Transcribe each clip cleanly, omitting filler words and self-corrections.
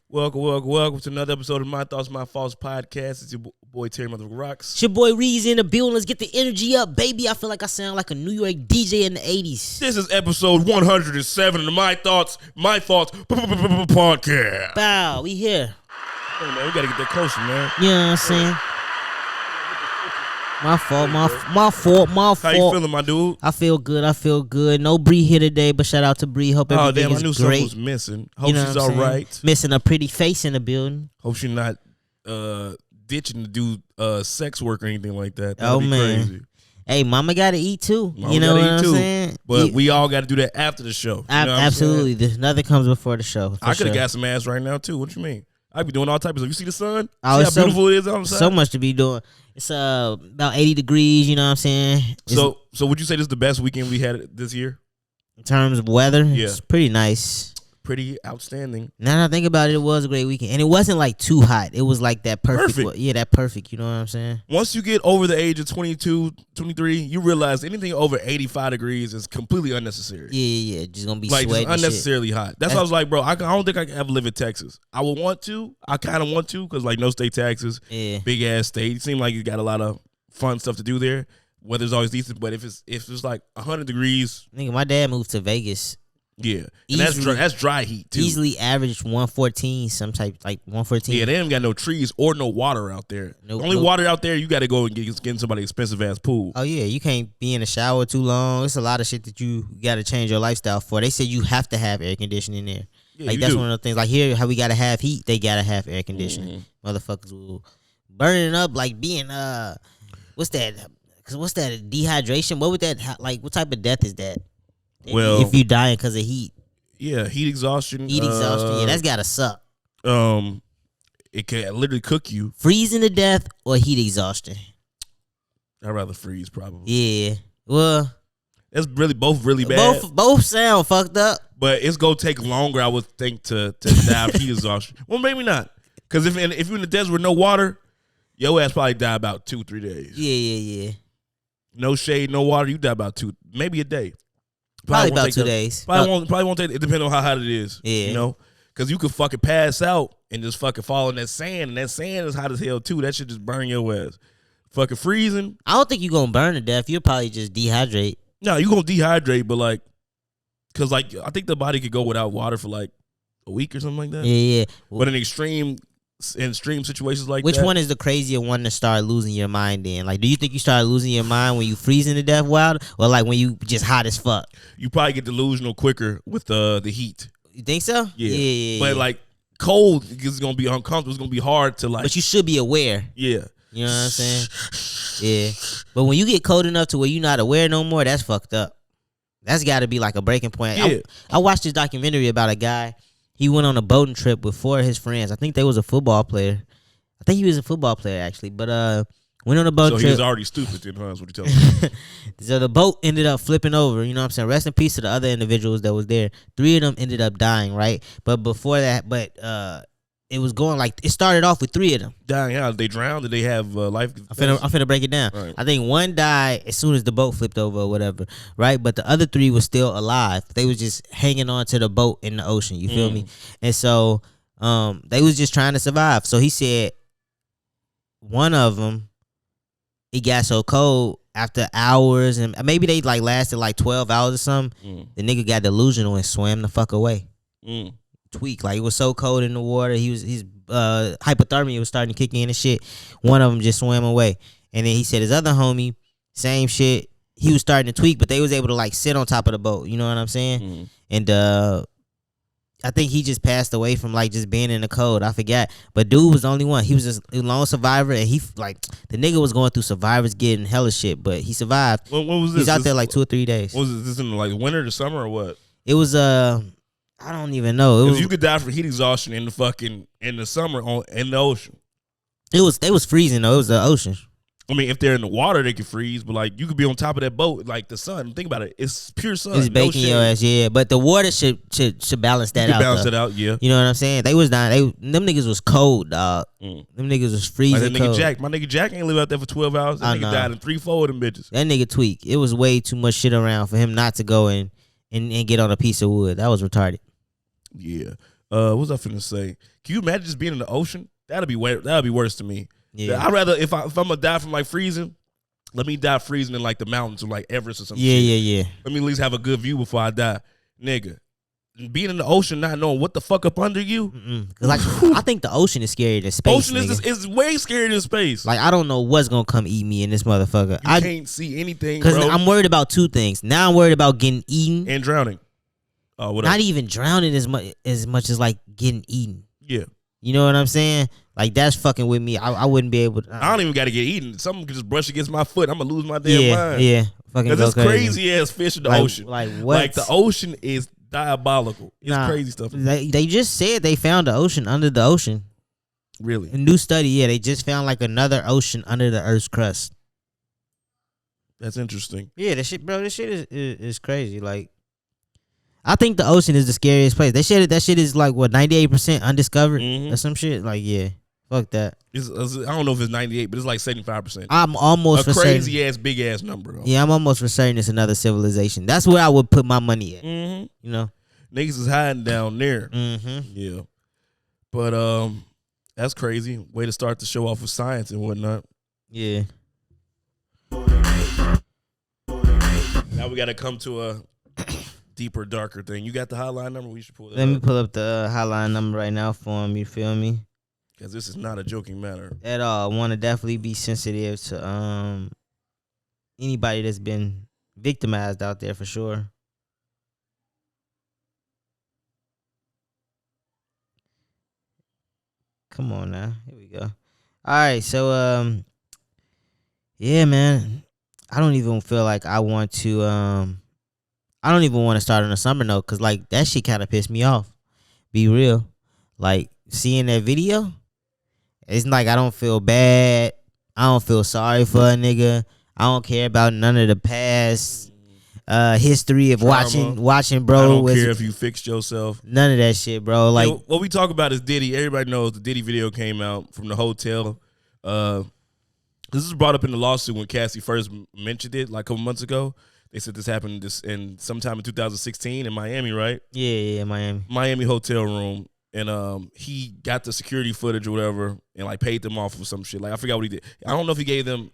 Welcome to another episode of My Thoughts, My Faults podcast. It's your boy Terry Motherfucker Rocks. It's your boy Reed's in the building. Let's get the energy up, baby. I feel like I sound like a New York DJ in the 80s. This is episode 107 of the My Thoughts, My Faults podcast. Bow, we here. Hey, man, we got to get that closer, man. You know what I'm saying? My fault. How you feeling, my dude? I feel good. No Bree here today, but shout out to Bree. Hope everything is great. I knew something was missing. Hope she's all right. Missing a pretty face in the building. Hope she's not ditching to do sex work or anything like that. That'd be man. Crazy. Hey, mama got to eat too. Mama you know what I'm too. saying? But we all got to do that after the show. Absolutely. There's nothing comes before the show. I could have got some ass right now too. What you mean? I be doing all types of stuff. You see the sun? Oh, see how beautiful it is outside? So much to be doing. It's about 80 degrees, you know what I'm saying? So would you say this is the best weekend we had this year? In terms of weather, yeah. It's pretty nice. Pretty outstanding. Now that I think about it, it was a great weekend. And it wasn't like too hot. It was like that perfect. Yeah, that perfect, you know what I'm saying? Once you get over the age of 22, 23, you realize anything over 85 degrees is completely unnecessary. Yeah. Just going to be like sweating unnecessarily hot. That's why I was like, bro, I don't think I can ever live in Texas. I would want to. I kind of want to because like no state taxes. Yeah. Big ass state. It seems like you got a lot of fun stuff to do there. Weather's always decent, but if it's like 100 degrees. Nigga, my dad moved to Vegas. Yeah, and that's dry heat too. Easily averaged 114, some type like 114. Yeah, they ain't got no trees or no water out there. Only water out there, you got to go and get in somebody's expensive ass pool. Oh yeah, you can't be in the shower too long. It's a lot of shit that you got to change your lifestyle for. They say you have to have air conditioning there. Yeah, like that's one of the things. Like here, how we got to have heat, they got to have air conditioning. Mm-hmm. Motherfuckers will burning up like being what's that? Cause what's that dehydration? What would that like? What type of death is that? Well, if you dying because of heat. Yeah, heat exhaustion. Yeah, that's gotta suck. It can literally cook you. Freezing to death or heat exhaustion? I'd rather freeze, probably. Yeah. Well, it's both really bad. Both sound fucked up. But it's gonna take longer, I would think, to die of heat exhaustion. Well, maybe not. Because if you're in the desert with no water, your ass probably die about 2-3 days. Yeah. No shade, no water, you die about maybe a day. Probably about 2 days. Probably won't take it. Depending on how hot it is. Yeah. You know? Because you could fucking pass out and just fucking fall in that sand. And that sand is hot as hell, too. That shit just burn your ass. Fucking freezing. I don't think you're going to burn to death. You'll probably just dehydrate. No, you're going to dehydrate, but like, because like, I think the body could go without water for like a week or something like that. Yeah. But in extreme situations like Which that. Which one is the crazier one to start losing your mind in? Like, do you think you start losing your mind when you freezing to death wild, or like when you just hot as fuck? You probably get delusional quicker with the heat. You think so? Yeah. But like cold is gonna be uncomfortable. It's gonna be hard to like. But you should be aware. Yeah. You know what I'm saying? Yeah. But when you get cold enough to where you're not aware no more, that's fucked up. That's got to be like a breaking point. Yeah. I watched this documentary about a guy. He went on a boating trip with 4 of his friends. I think they was a football player. I think he was a football player, actually. But went on a boat trip. So he was already stupid then, huh? That's what you're telling me. So the boat ended up flipping over. You know what I'm saying? Rest in peace to the other individuals that was there. 3 of them ended up dying, right? But before that, it was going like, it started off with 3 of them. Dying how? Did they drown? Did they have life? I'm finna break it down. Right. I think 1 died as soon as the boat flipped over or whatever, right? But the other 3 was still alive. They was just hanging on to the boat in the ocean. You feel me? And so they was just trying to survive. So he said one of them, it got so cold after hours, and maybe they like lasted like 12 hours or something. The nigga got delusional and swam the fuck away. Tweak, like it was so cold in the water, his hypothermia was starting to kick in and shit. One of them just swam away, and then he said his other homie, same shit. He was starting to tweak, but they was able to like sit on top of the boat. You know what I'm saying? And I think he just passed away from like just being in the cold. I forgot, but dude was the only one. He was just a lone survivor, and he like the nigga was going through survivors getting hella shit, but he survived. What was this? He's out there like 2 or 3 days. What was this in like winter or summer or what? It was I don't even know. It was, you could die from heat exhaustion in the summer in the ocean. They was freezing though. It was the ocean. I mean, if they're in the water, they can freeze. But like, you could be on top of that boat, like the sun. Think about it; it's pure sun. It's baking your ass, yeah. But the water should balance that out. Balance it out, yeah. You know what I'm saying? They was dying. Them niggas was cold, dog. Them niggas was freezing like that nigga cold. Jack, my nigga Jack ain't live out there for 12 hours. That nigga died in 3-4 of them bitches. That nigga tweak. It was way too much shit around for him not to go and get on a piece of wood. That was retarded. Yeah. What was I finna say? Can you imagine just being in the ocean? That'd be worse to me. Yeah. I'd rather if I'm gonna die from like freezing, let me die freezing in like the mountains or like Everest or something. Yeah. Let me at least have a good view before I die, nigga. Being in the ocean, not knowing what the fuck up under you. Like I think the ocean is scarier than space. Ocean is way scarier than space. Like I don't know what's gonna come eat me in this motherfucker. I can't see anything, because bro. I'm worried about two things. Now I'm worried about getting eaten and drowning. What Not else? even drowning as much as like getting eaten. Yeah. You know what I'm saying? Like that's fucking with me. I wouldn't be able to. I don't even got to get eaten. Something could just brush against my foot. I'm gonna lose my damn mind. Yeah. Fucking because it's crazy ass fish in the ocean. Like what? Like the ocean is diabolical. It's crazy stuff. They just said they found the ocean under the ocean. Really? A new study. Yeah, they just found like another ocean under the Earth's crust. That's interesting. Yeah, this shit is crazy. Like, I think the ocean is the scariest place. That shit is like what 98% undiscovered or some shit. Like, yeah, fuck that. I don't know if it's 98, but it's like 75%. I'm almost a for crazy certain, ass big ass number though. Yeah, I'm almost for certain it's another civilization. That's where I would put my money at. You know, niggas is hiding down there. Yeah, but that's crazy. Way to start the show off with science and whatnot. Yeah. Now we got to come to a deeper, darker thing. You got the hotline number? We should pull that Let me pull up the hotline number right now for him. You feel me? Because this is not a joking matter at all. Want to definitely be sensitive to anybody that's been victimized out there for sure. Come on now. Here we go. All right, so yeah, man. I don't even feel like I want to I don't even want to start on a summer note cuz like that shit kind of pissed me off. Be real. Like seeing that video, it's like I don't feel bad. I don't feel sorry for a nigga. I don't care about none of the past history of Trauma. watching, bro. I don't care if you fixed yourself. None of that shit, bro. Like what we talk about is Diddy. Everybody knows the Diddy video came out from the hotel. This was brought up in the lawsuit when Cassie first mentioned it, like a couple months ago. They said this happened in sometime in 2016 in Miami, right? Yeah, Miami. Miami hotel room. And he got the security footage or whatever and like paid them off for some shit. Like I forgot what he did. I don't know if he gave them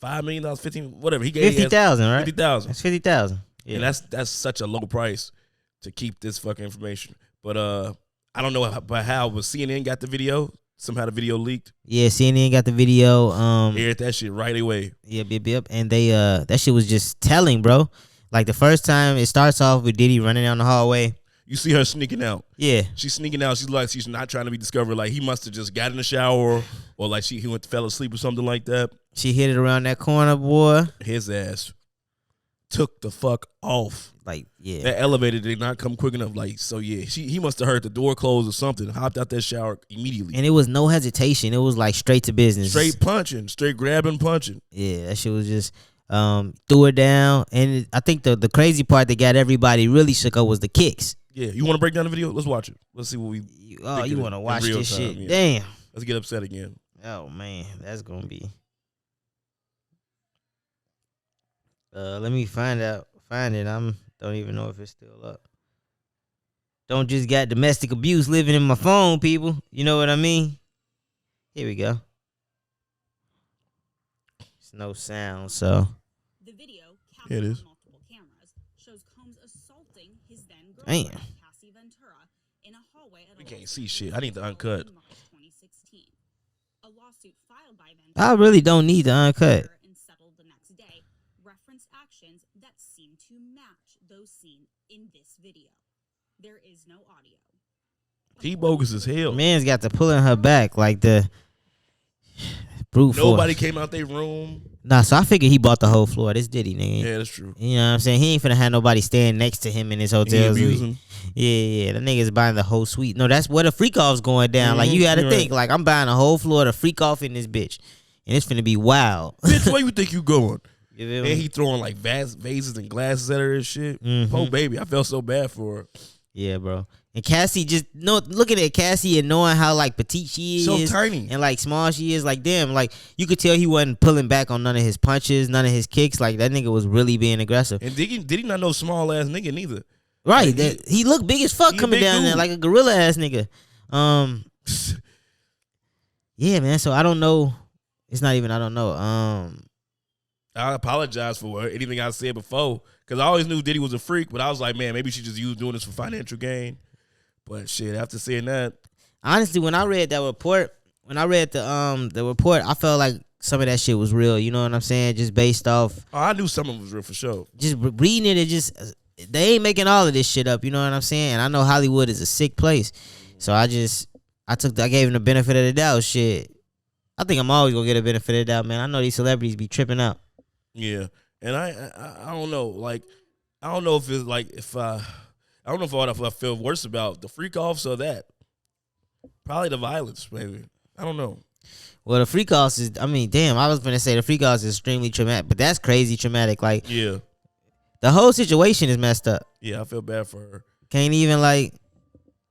$5 million, 15, whatever. He gave 50,000, right? 50,000. That's 50,000. Yeah. And that's such a low price to keep this fucking information. But I don't know about how, but CNN got the video. Somehow the video leaked. Yeah, CNN got the video. Aired that shit right away. Yep. And they that shit was just telling, bro. Like the first time it starts off with Diddy running down the hallway. You see her sneaking out. Yeah. She's sneaking out. She's like, she's not trying to be discovered. Like, he must have just got in the shower or like he fell asleep or something like that. She hit it around that corner, boy. His ass took the fuck off. Like, yeah. That elevator did not come quick enough. Like, so yeah, he must have heard the door close or something. Hopped out that shower immediately. And it was no hesitation. It was like straight to business. Straight punching. Straight grabbing, punching. Yeah, that shit was just threw her down. And I think the crazy part that got everybody really shook up was the kicks. Yeah, you want to break down the video? Let's watch it. Let's see what we. Oh, you want to watch this time. shit? Yeah. Damn. Let's get upset again. Oh man, that's gonna be. Let me find it. Don't even know if it's still up. Don't just got domestic abuse living in my phone, people. You know what I mean? Here we go. It's no sound, so. The video it is. Multiple cameras shows Combs assaulting his then girlfriend, Damn. Cassie Ventura, in a hallway at We can't see shit. I need the uncut. March 2016. A lawsuit filed by Ventura I really don't need the uncut. and settled the next day referenced actions that seem to match those seen in this video. There is no audio. He bogus as hell. Man's got to pulling her back like the brute force. Nobody came out their room. Nah, so I figured he bought the whole floor. This Diddy, nigga. Yeah, that's true. You know what I'm saying? He ain't finna have nobody staying next to him in his hotel suite. Yeah. The nigga's buying the whole suite. No, that's where the freak off's going down. Like, you gotta think, like, I'm buying a whole floor to freak off in this bitch. And it's finna be wild. Bitch, where you think you going? You feel And me? he throwing like vases and glasses at her and shit. Poor baby. I felt so bad for her. Yeah, bro. And Cassie looking at Cassie and knowing how like petite she is. So tiny. And like small she is. Like, damn, like you could tell he wasn't pulling back on none of his punches, none of his kicks. Like that nigga was really being aggressive. And did he not know small ass nigga neither? Right. Like, That he looked big as fuck he a coming big down there dude. like a gorilla ass nigga. Yeah, man. So I don't know. It's not even I don't know. I apologize for anything I said before because I always knew Diddy was a freak, but I was like, man, maybe she just used doing this for financial gain. But shit, after saying that, honestly, when I read that report, the report, I felt like some of that shit was real. You know what I'm saying? Just based off. I knew some of it was real for sure. Just reading it, they ain't making all of this shit up. You know what I'm saying? And I know Hollywood is a sick place, so I gave him the benefit of the doubt. Shit, I think I'm always gonna get a benefit of the doubt, man. I know these celebrities be tripping out. Yeah, and I don't know, like I don't know if it's like I don't know if I feel worse about the freak offs or that. Probably the violence, maybe. I don't know. Well, the freak offs is, I mean, damn, I was gonna say the freak offs is extremely traumatic, but that's crazy traumatic. Like, Yeah, the whole situation is messed up. yeah, I feel bad for her. Can't even like.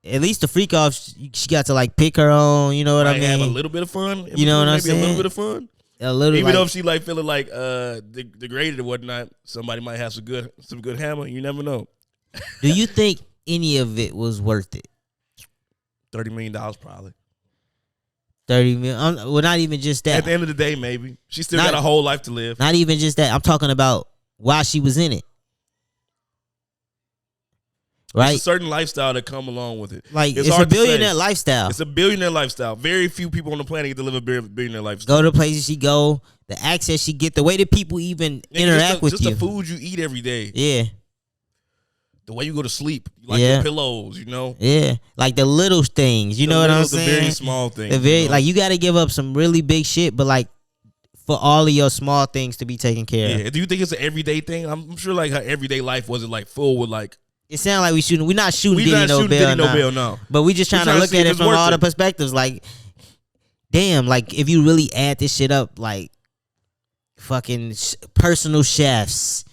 At least the freak off, she got to like pick her own. You know what I mean? Have a little bit of fun. You know what I'm saying? Maybe a little bit of fun. A little, even like, though if she like feeling like degraded or whatnot, somebody might have some good hammer. You never know. Do you think any of it was worth it? $30 million probably. 30 million. Well, not even just that. At the end of the day, maybe she still got a whole life to live. Not even just that. I'm talking about why she was in it. Right, There's a certain lifestyle that come along with it. Like it's a billionaire lifestyle. It's a billionaire lifestyle. Very few people on the planet get to live a billionaire lifestyle. Go to the places she go, the access she get, the way that people even interact with you. Just the food you eat every day. Yeah. The way you go to sleep, like your pillows, you know. Yeah, like the little things. You know what I'm saying? The very small things. The very like you got to give up some really big shit, but like for all of your small things to be taken care of. Yeah. Do you think it's an everyday thing? I'm sure like her everyday life wasn't like full with like. It sounds like we're not shooting Diddy no bail, no. But we just trying to look at it from all the perspectives. Like, damn, like if you really add this shit up, like fucking personal chefs.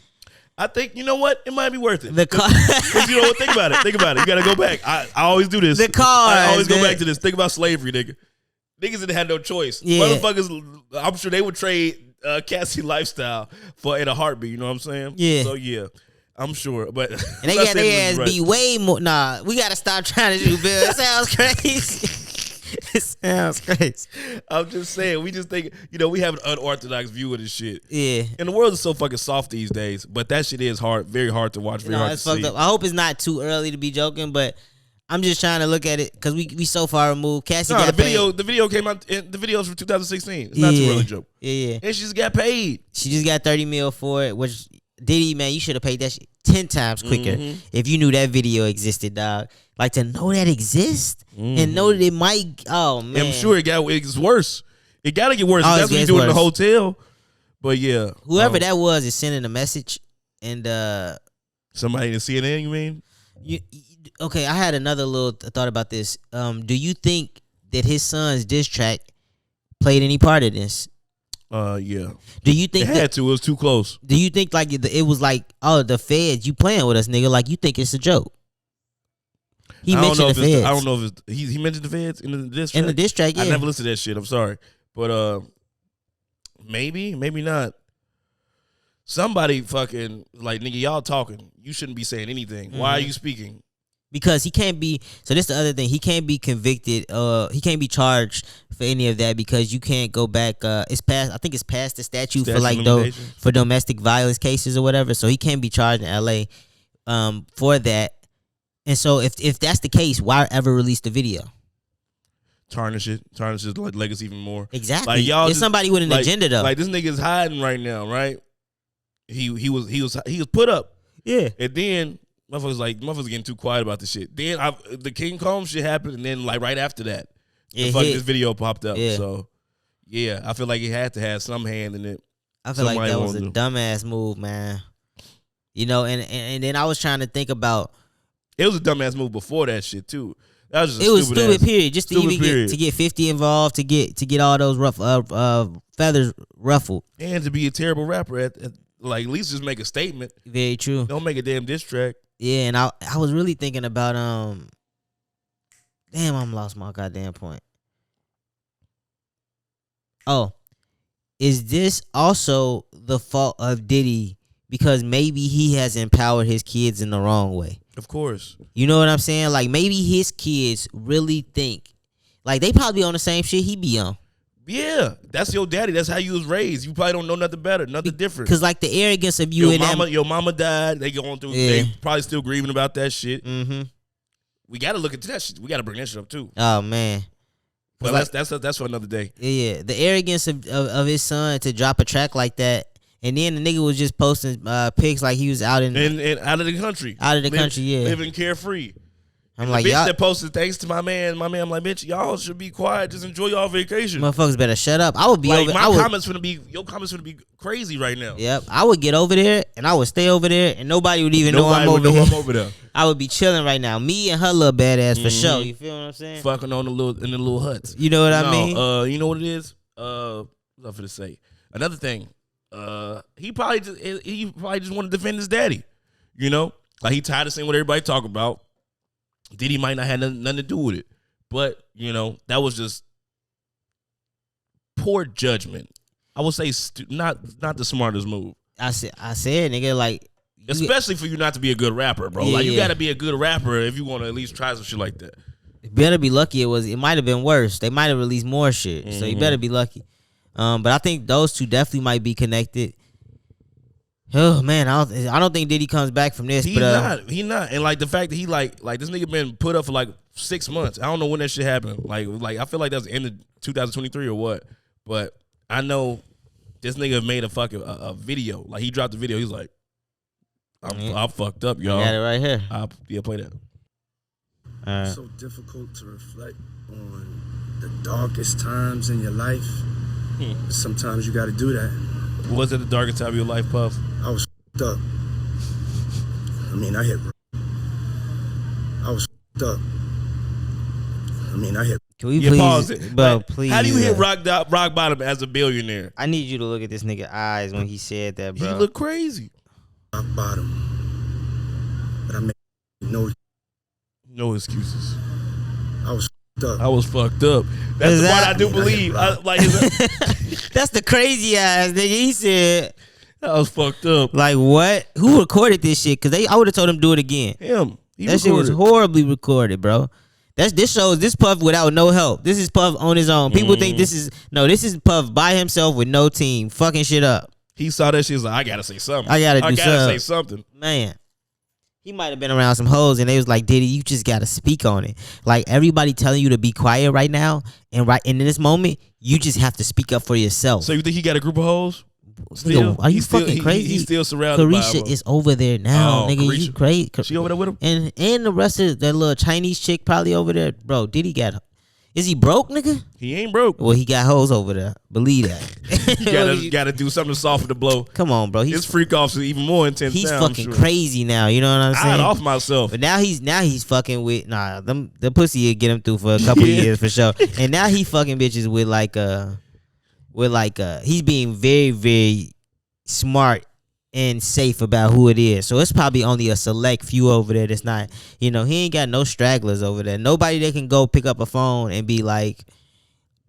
I think you know what, it might be worth it. The car, you know what? Think about it. You gotta go back. I always do this. The car. I always go back to this. Think about slavery, nigga. Niggas didn't have no choice. Yeah. Motherfuckers, I'm sure they would trade Cassie lifestyle for in a heartbeat. You know what I'm saying? Yeah. So yeah. I'm sure, but and they got their ass be way more. Nah, we gotta stop trying to do Bill. It sounds crazy. It sounds crazy. I'm just saying, we just think, we have an unorthodox view of this shit. Yeah. And the world is so fucking soft these days, but that shit is hard, very hard to watch, very hard to see. Up. I hope it's not too early to be joking, but I'm just trying to look at it because we so far removed. Cassie got paid. The video came out. The video's from 2016. It's not too early to joke. Yeah. And she just got paid. She just got 30 mil for it, which Diddy, man, you should have paid that shit 10 times quicker if you knew that video existed, dog. Like, to know that exists and know that it might. Oh man, I'm sure it gets worse. It gotta get worse. That's what you do in the hotel. But yeah, whoever that was is sending a message, and somebody in CNN. You mean? Okay, I had another little thought about this. Do you think that his son's diss track played any part of this? Yeah. Do you think it had to? It was too close. Do you think like it was like, oh, the feds, you playing with us, nigga? Like, you think it's a joke? He mentioned the feds. I don't know if he mentioned the feds in the diss track. In the diss track, yeah. I never listened to that shit. I'm sorry, but maybe not. Somebody fucking like, nigga, y'all talking. You shouldn't be saying anything. Why are you speaking? Because he can't be. So this is the other thing. He can't be convicted. He can't be charged for any of that because you can't go back. It's past. I think it's past the statute for like for domestic violence cases or whatever. So he can't be charged in L.A. For that. And so if that's the case, why ever release the video? Tarnish his like legacy even more. Exactly. Like, y'all it's somebody with an agenda though. Like, this nigga's hiding right now, right? He was put up. Yeah. And then motherfuckers getting too quiet about the shit. Then the King Combs shit happened, and then like right after that, this video popped up. Yeah. So yeah, I feel like he had to have some hand in it. I feel like that was a dumbass move, man. And then I was trying to think about. It was a dumbass move before that shit too. That was just it was stupid. Period. Just to even get 50 involved, to get all those feathers ruffled, and to be a terrible rapper at least just make a statement. Very true. Don't make a damn diss track. Yeah, and I was really thinking about damn, I'm lost my goddamn point. Oh, is this also the fault of Diddy because maybe he has empowered his kids in the wrong way? Of course. You know what I'm saying? Like maybe his kids really think, like they probably on the same shit he be on. Yeah, that's your daddy. That's how you was raised. You probably don't know nothing better, nothing different. Cause like the arrogance of you and your mama died. They going through. Yeah. They probably still grieving about that shit. Mm-hmm. We got to look into that shit. We got to bring that shit up too. Oh man. But like, that's for another day. Yeah, the arrogance of his son to drop a track like that, and then the nigga was just posting pics like he was out in out of the country. Out of the country, yeah, living carefree. I'm and like, the bitch y'all that posted thanks to my man. I'm like, bitch, y'all should be quiet. Just enjoy y'all vacation. Motherfuckers better shut up. I would be like, over. Your comments gonna be crazy right now. Yep, I would get over there and I would stay over there, and nobody would even know I'm over there. I would be chilling right now. Me and her little badass for sure. You feel what I'm saying? Fucking on in the little huts. You know what I mean? You know what it is? What was I finna say? Another thing. He probably just want to defend his daddy. You know, like he tired of seeing what everybody talk about. Diddy might not have nothing to do with it, but you know that was just poor judgment. I would say not the smartest move. I said, nigga, like especially for you not to be a good rapper, bro. Yeah, like you got to be a good rapper if you want to at least try some shit like that. You better be lucky. It might have been worse. They might have released more shit, so you better be lucky. But I think those two definitely might be connected. Oh man, I don't think Diddy comes back from this. He not, and like the fact that he like this nigga been put up for like 6 months. I don't know when that shit happened. Like I feel like that was the end of 2023 or what. But I know this nigga made a video. Like he dropped the video. He's like, I'm fucked up, y'all. Got it right here. Yeah, play that. It's so difficult to reflect on the darkest times in your life. But sometimes you got to do that. Was it the darkest time of your life, Puff? I was f***ed up. I mean, I hit. I was f***ed up. I mean, I hit. Can we please, pause it, bro? like, Please. How do you hit rock bottom as a billionaire? I need you to look at this nigga eyes when he said that, bro. He looked crazy. Rock bottom, but I made no excuses. I was f***ed up. I was fucked up. That's the part I do believe. That's the crazy ass nigga. He said, I was fucked up. Like what? Who recorded this shit? Cause I would have told him do it again. Him. That shit was horribly recorded, bro. This shows this Puff without no help. This is Puff on his own. People think this is Puff by himself with no team, fucking shit up. He saw that shit. He's like, I gotta say something. I gotta say something. Man, he might have been around some hoes and they was like, Diddy, you just gotta speak on it. Like everybody telling you to be quiet right now, and in this moment, you just have to speak up for yourself. So you think he got a group of hoes? Still? Are you fucking crazy? He's still surrounded Carisha by them. is over there now, nigga. Carisha. You crazy? She over there with him? And the rest of that little Chinese chick probably over there. Bro, Diddy got... Is he broke, nigga? He ain't broke. Well, he got hoes over there. Believe that. You gotta do something to soften the blow. Come on, bro. His freak offs is even more intense. He's now, fucking crazy now. You know what I'm saying? I'd off myself. But now he's fucking with the pussy will get him through for a couple years for sure. And now he fucking bitches with he's being very, very smart and safe about who it is. So it's probably only a select few over there that's not, he ain't got no stragglers over there. Nobody that can go pick up a phone and be like,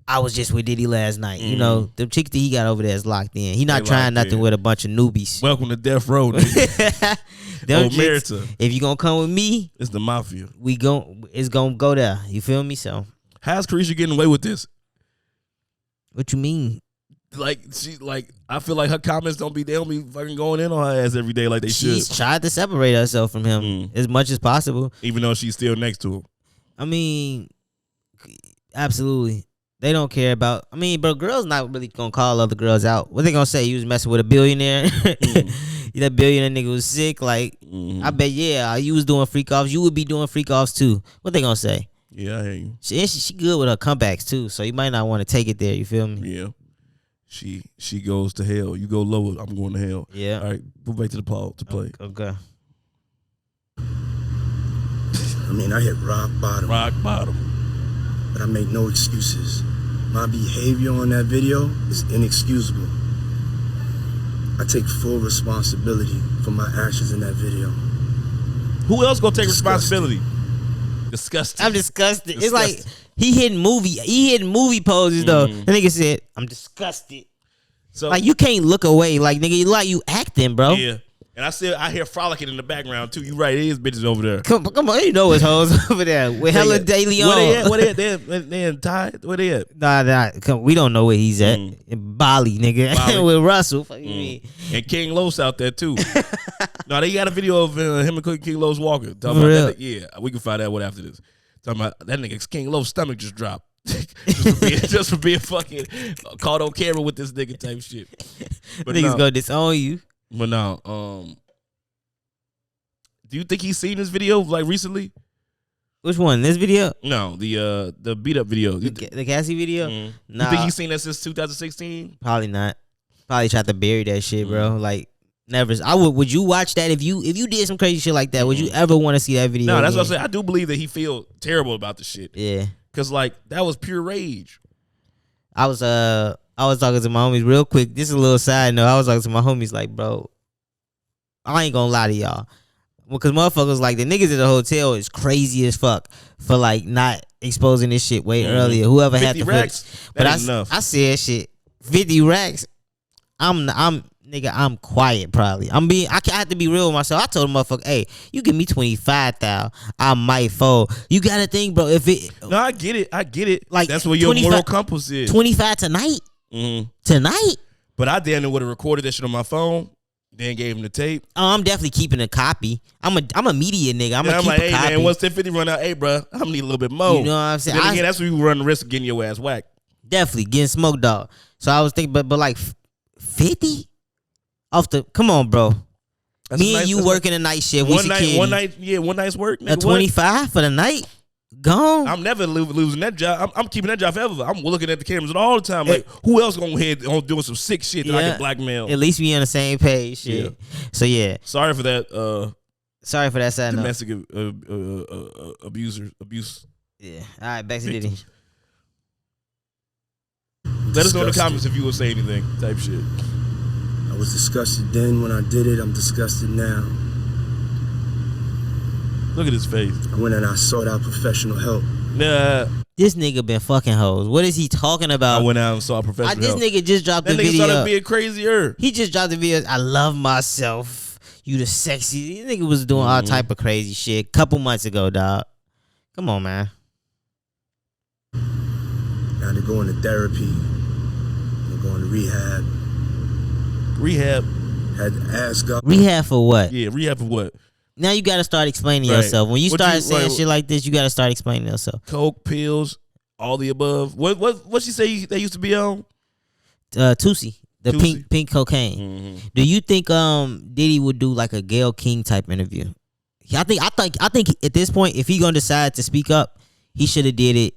I was just with Diddy last night. The chicks that he got over there is locked in. He not trying nothing with a bunch of newbies. Welcome to Death Row, nigga. Omerta. If you gonna come with me, it's the mafia. It's gonna go there. You feel me? So how's Carisha getting away with this? What you mean? I feel like her comments don't be fucking going in on her ass every day like they should. She's tried to separate herself from him as much as possible, even though she's still next to him. I mean, absolutely, they don't care about. I mean, bro, girls not really gonna call other girls out. What they gonna say? You was messing with a billionaire. That billionaire nigga was sick. Like, I bet, you was doing freak offs. You would be doing freak offs too. What they gonna say? Yeah, I hear you. She good with her comebacks too, so you might not want to take it there. You feel me? Yeah. She goes to hell. You go lower, I'm going to hell. Yeah. All right, move back to the play. Okay. I mean, I hit rock bottom. Rock bottom. But I make no excuses. My behavior on that video is inexcusable. I take full responsibility for my actions in that video. Who else gonna take responsibility? Disgusting. I'm disgusted. It's like he hitting movie poses though. The nigga said, I'm disgusted. So like you can't look away. Like nigga, like you acting, bro. Yeah. And I hear frolicking in the background too. You right, it is bitches over there. Come on, you know it's hoes over there with hella daily on. Where they at? They in Tide? Where they at? Nah. We don't know where he's at. In Bali, nigga. With Russell. Fuck you mean? And King Los out there too. No, they got a video of him and King Los walking. Talking about that, yeah, we can find that one after this. Talking about that nigga King Los stomach just dropped. just for being fucking caught on camera with this nigga type shit. But niggas gonna disown you. But no, do you think he's seen this video like recently? Which one? This video? No, the beat up video. The Cassie video? Nah. You think he's seen that since 2016? Probably not. Probably tried to bury that shit, bro. Like never. Would you watch that if you did some crazy shit like that? Would you ever want to see that video? No, that's what I'm saying. I do believe that he feel terrible about the shit. Yeah. Cause like that was pure rage. I was talking to my homies real quick. This is a little side note. I was talking to my homies like, bro, I ain't gonna lie to y'all. Because motherfuckers like the niggas at the hotel is crazy as fuck for like not exposing this shit way earlier. Whoever had the racks, but enough. I said shit. 50 racks. I'm quiet probably. I have to be real with myself. I told the motherfucker, hey, you give me 25,000, I might fold. You gotta think, bro. If it no, I get it. Like that's what your moral compass is. 25 tonight. Tonight. But I damn near would have recorded that shit on my phone. Then gave him the tape. Oh, I'm definitely keeping a copy. I'm a media nigga. I'm gonna keep like, a copy. Man, once 1050 run out, hey, bro, I'm gonna need a little bit more. You know what I'm saying? Then again, that's when you run the risk of getting your ass whacked. Definitely getting smoked, dog. So I was thinking, but like 50 off the. Come on, bro. Me and you working a night shift. One night's work. Nigga, 25 for the night. Gone. I'm never losing that job. I'm keeping that job forever. I'm looking at the cameras all the time. Like, who else gonna head on doing some sick shit that I can blackmail? At least we on the same page. Shit. Yeah. So yeah. Sorry for that. Sorry for that side domestic abuse. Yeah. All right. Back to Diddy. Let us know in the comments if you will say anything. Type shit. I was disgusted then when I did it. I'm disgusted now. Look at his face. I went and I sought out professional help. Nah. This nigga been fucking hoes. What is he talking about? I went out and saw professional help. This nigga just dropped the video. That nigga started being crazier. He just dropped the video. I love myself. You the sexy. This nigga was doing all type of crazy shit couple months ago, dog. Come on, man. Now they're going to therapy. They're going to rehab. Rehab. Had to ask God. Rehab for what? Yeah, rehab for what? Now you got to start explaining yourself. When you start saying shit like this, you got to start explaining yourself. Coke, pills, all the above. What she say they used to be on? Tusi, the pink cocaine. Do you think Diddy would do like a Gayle King type interview? I think at this point, if he gonna decide to speak up, he should have did it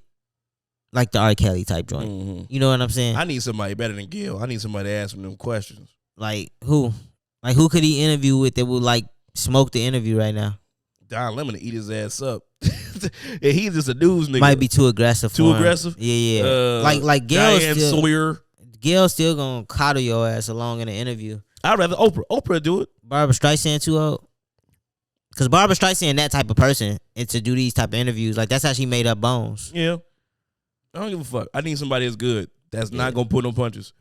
like the R. Kelly type joint. You know what I'm saying? I need somebody better than Gayle. I need somebody to ask him them questions. Like who? Like who could he interview with that would like smoke the interview right now? Don Lemon to eat his ass up. And he's just a news nigga. Might be too aggressive. Too aggressive? Yeah. Like Gayle Sawyer. Gayle still gonna coddle your ass along in the interview. I'd rather Oprah do it. Barbara Streisand too old. Cause Barbara Streisand that type of person and to do these type of interviews. Like that's how she made up Bones. Yeah. I don't give a fuck. I need somebody that's good. That's not gonna put no punches.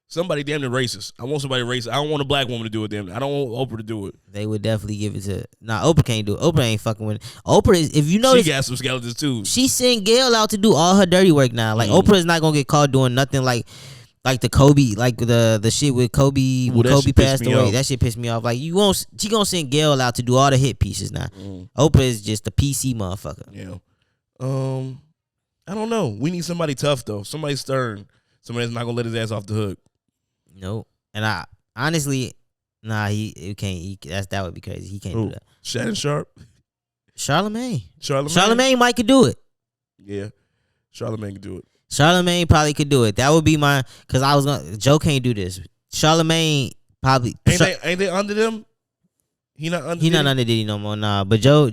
Somebody damn near racist. I want somebody racist. I don't want a black woman to do it. Damn. I don't want Oprah to do it. They would definitely give it to. Nah, Oprah can't do it. Oprah ain't fucking with it. Oprah is. If you notice, she got some skeletons too. She sent Gayle out to do all her dirty work now. Like Oprah is not gonna get caught doing nothing like the Kobe, like the shit with Kobe. When Kobe passed away, that shit pissed me off. Like she gonna send Gayle out to do all the hit pieces now. Oprah is just a PC motherfucker. Yeah. I don't know. We need somebody tough though. Somebody stern. Somebody that's not gonna let his ass off the hook. Nope. And I honestly, he can't. That would be crazy. He can't do that. Shannon Sharp. Charlamagne might could do it. Yeah, Charlamagne could do it. Charlamagne probably could do it. That would be my. Cause I was gonna. Joe can't do this. Charlamagne probably. Ain't they under them? He not under Diddy no more. Nah, but Joe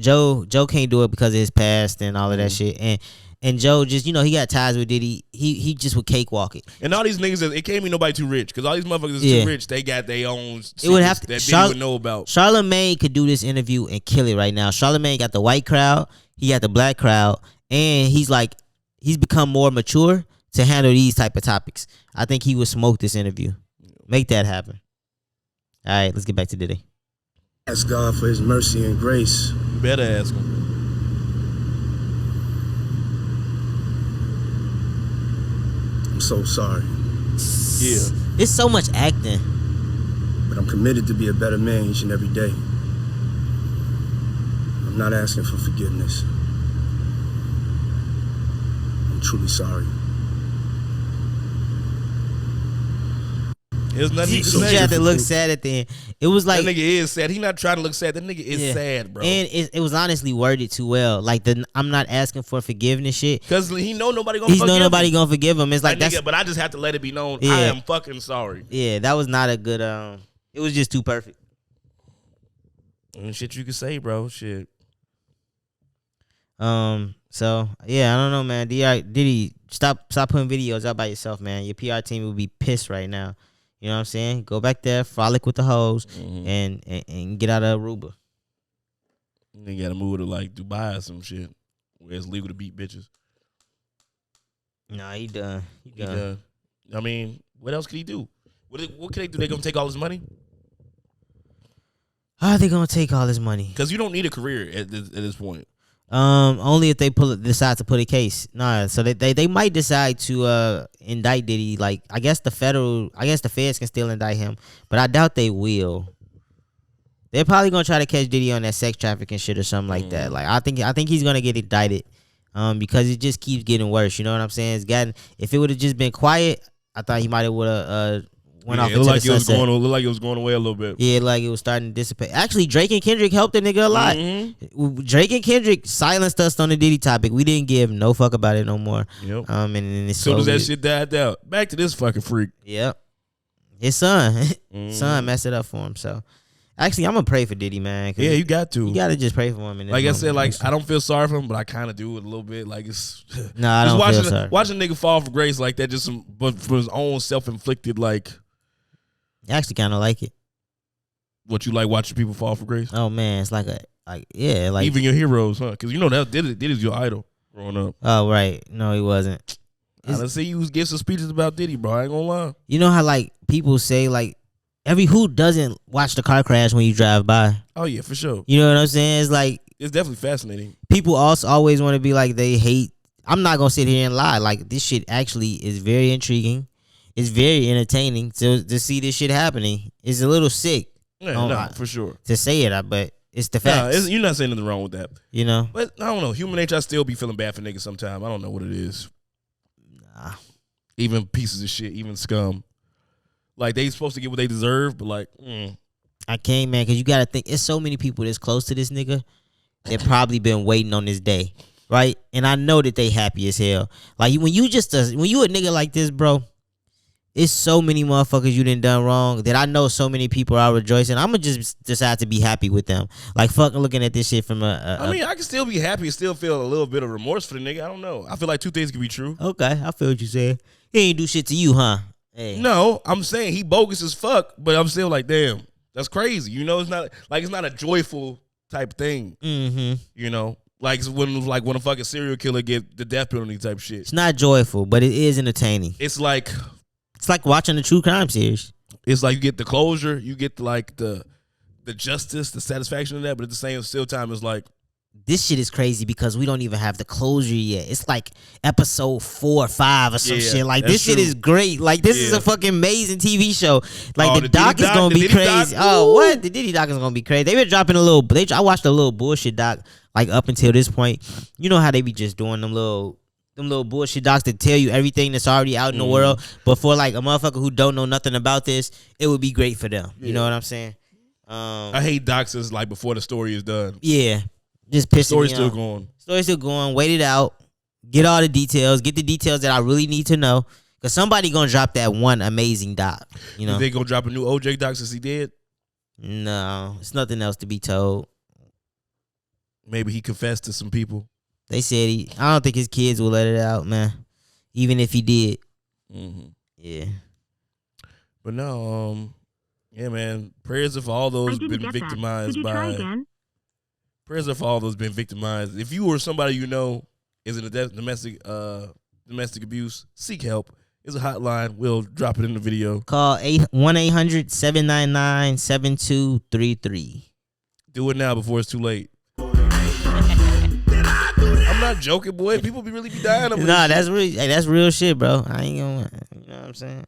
can't do it because of his past and all of that shit. And Joe just, he got ties with Diddy. He just would cakewalk it. And all these niggas, it can't be nobody too rich. Because all these motherfuckers is too rich. They got their own it would have to, that Diddy would know about. Charlamagne could do this interview and kill it right now. Charlamagne got the white crowd. He got the black crowd. And he's become more mature to handle these type of topics. I think he would smoke this interview. Make that happen. All right, let's get back to Diddy. Ask God for his mercy and grace. You better ask him. I'm so sorry. Yeah. It's so much acting. But I'm committed to be a better man each and every day. I'm not asking for forgiveness. I'm truly sorry. There's nothing you can She say. had to look sad at the end. It was like that nigga is sad. He not trying to look sad. That nigga is sad, bro. And it was honestly worded too well. Like I'm not asking for forgiveness shit. Because he know nobody gonna forgive him. Nobody gonna forgive him. It's like that's. Nigga, but I just have to let it be known. I am fucking sorry. Yeah, that was not a good. It was just too perfect. And shit you can say, bro. Shit. So yeah, I don't know, man. Diddy, stop putting videos out by yourself, man. Your PR team would be pissed right now. You know what I'm saying? Go back there, frolic with the hoes, and get out of Aruba. You gotta move to like Dubai or some shit where it's legal to beat bitches. Nah, he done. He done. I mean, what else could he do? What can they do? They gonna take all his money? How are they gonna take all his money? Because you don't need a career at this point. Only if they decide to put a case. Nah, so they might decide to indict Diddy. Like I guess the feds can still indict him, but I doubt they will. They're probably gonna try to catch Diddy on that sex trafficking shit or something like that. Like I think he's gonna get indicted, because it just keeps getting worse. You know what I'm saying? If it would have just been quiet, I thought he might have would have went off into the sunset. It looked like it was going away a little bit. Yeah, like it was starting to dissipate. Actually, Drake and Kendrick helped the nigga a lot. Drake and Kendrick silenced us on the Diddy topic. We didn't give no fuck about it no more. Yep. And then as soon as that shit died out, back to this fucking freak. Yep. His son, son messed it up for him. So, actually, I'm gonna pray for Diddy, man. Yeah, you got to. You gotta just pray for him. Like I said, like I don't feel sorry for him, but I kind of do it a little bit. Like it's I don't feel sorry. Watching a nigga fall for grace like that, but for his own self-inflicted like. I actually kind of like it. What you like watching people fall for grace? Oh man, it's like even your heroes, huh? Because you know that Diddy's your idol growing up. Oh right, no, he wasn't. I see you give some speeches about Diddy, bro. I ain't gonna lie. You know how like people say like who doesn't watch the car crash when you drive by? Oh yeah, for sure. You know what I'm saying? It's like it's definitely fascinating. People also always want to be like they hate. I'm not gonna sit here and lie. Like this shit actually is very intriguing. It's very entertaining to see this shit happening. It's a little sick. Yeah, for sure. To say it, but it's the facts. You're not saying nothing wrong with that. You know? But I don't know. Human nature, I still be feeling bad for niggas sometimes. I don't know what it is. Nah. Even pieces of shit, even scum. Like, they supposed to get what they deserve, but like, I can't, man, because you got to think, it's so many people that's close to this nigga that probably been waiting on this day, right? And I know that they happy as hell. Like, when you a nigga like this, bro, it's so many motherfuckers you done wrong that I know so many people are rejoicing. I'm going to just decide to be happy with them. Like, fucking looking at this shit from I mean, I can still be happy and still feel a little bit of remorse for the nigga. I don't know. I feel like two things can be true. Okay, I feel what you said. He ain't do shit to you, huh? Hey. No, I'm saying he bogus as fuck, but I'm still like, damn, that's crazy. You know, it's not a joyful type thing. Mm-hmm. You know? Like when a fucking serial killer get the death penalty type shit. It's not joyful, but it is entertaining. It's like watching a true crime series. It's like you get the closure, you get like the justice, the satisfaction of that, but at the same time, it's like this shit is crazy because we don't even have the closure yet. It's like episode 4 or 5 or some shit. Like this shit is great. Like this is a fucking amazing TV show. Like the doc is gonna be crazy. Oh, what? The Diddy doc is gonna be crazy. They been dropping I watched a little bullshit doc like up until this point. You know how they be just doing them little bullshit docs that tell you everything that's already out in the world. But for like a motherfucker who don't know nothing about this, it would be great for them. You know what I'm saying? I hate docs as like before the story is done. Yeah. Just pissing me off. Story's still going. Story's still going. Wait it out. Get all the details. Get the details that I really need to know. Because somebody gonna drop that one amazing doc. You know? They gonna drop a new OJ doc since he did? No. It's nothing else to be told. Maybe he confessed to some people. They said I don't think his kids will let it out, man. Even if he did. Mm-hmm. Yeah. But no, yeah, man. Prayers are for all those been victimized by. Prayers are for all those been victimized. If you or somebody you know is in a domestic abuse, seek help. There's a hotline. We'll drop it in the video. Call 1-800-799-7233. Do it now before it's too late. I'm not joking, boy. People really be dying over Nah, this that's real. Hey, that's real shit, bro. I ain't gonna. You know what I'm saying?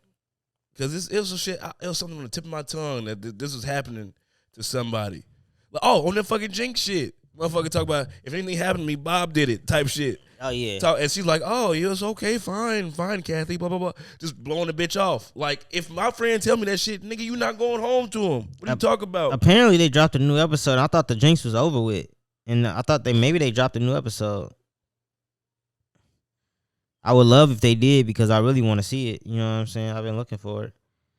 Because it was some shit. It was something on the tip of my tongue that this was happening to somebody. Like, oh, on that fucking Jinx shit. Motherfucker talk about if anything happened to me, Bob did it type shit. Oh yeah. And she's like, oh, yeah, it's okay, fine, Kathy, blah, blah, blah. Just blowing the bitch off. Like, if my friend tell me that shit, nigga, you not going home to him. What are you talking about? Apparently they dropped a new episode. I thought the Jinx was over with. And I thought maybe they dropped a new episode. I would love if they did because I really want to see it. You know what I'm saying? I've been looking for it.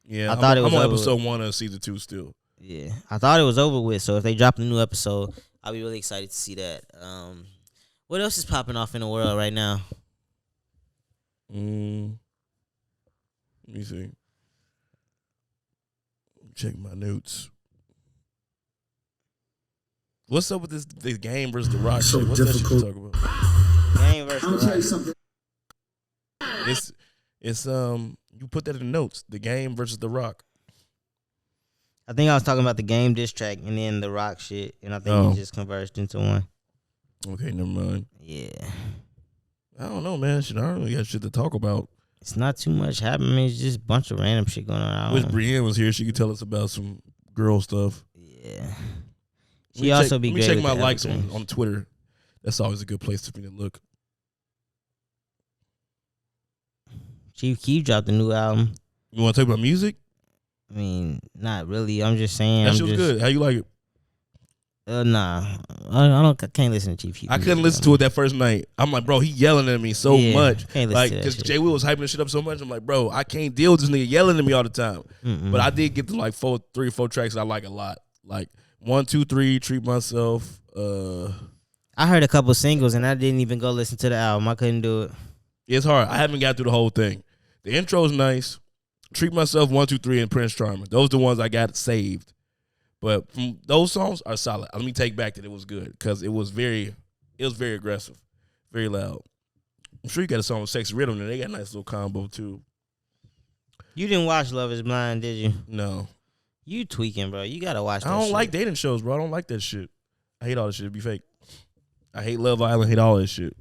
Yeah, I thought it was I'm on over episode with. 1 of season 2 still. Yeah, I thought it was over with. So if they dropped a new episode, I'll be really excited to see that. What else is popping off in the world right now? Let me see. Check my notes. What's up with this game versus the Rock So shit? What's difficult. that shit you talking about? Game versus I'm gonna tell you something. It's you put that in the notes. The game versus the Rock. I think I was talking about the game diss track and then the Rock shit, and I think it just converged into one. Okay, never mind. Yeah. I don't know, man. Shit, I don't really got shit to talk about. It's not too much happening. I mean, it's just a bunch of random shit going on. I Wish don't know. Brienne was here. She could tell us about some girl stuff. Yeah. She also be great. Let me check with my the likes everything. on Twitter. That's always a good place for me to look. Chief Keef dropped a new album. You want to talk about music? I mean, not really. I'm just saying. That shit was good. How you like it? Nah. I can't listen to Chief Keef. I couldn't listen to it that first night. I'm like, bro, he yelling at me so much. Can't listen Like, to that because shit. Jay Will was hyping this shit up so much. I'm like, bro, I can't deal with this nigga yelling at me all the time. Mm-mm. But I did get to like 3 or 4 tracks I like a lot. Like 1, 2, 3, Treat Myself. I heard a couple singles and I didn't even go listen to the album. I couldn't do it. It's hard. I haven't got through the whole thing. The intro's nice. Treat Myself, 1, 2, 3, and Prince Charming. Those are the ones I got saved. But those songs are solid. Let me take back that it was good because it was very aggressive, very loud. I'm sure you got a song with Sexy Rhythm and they got a nice little combo too. You didn't watch Love Is Blind, did you? No. You tweaking, bro. You gotta watch that I don't shit. like dating shows, bro. I don't like that shit. I hate all this shit. It'd be fake. I hate Love Island. Hate all this shit.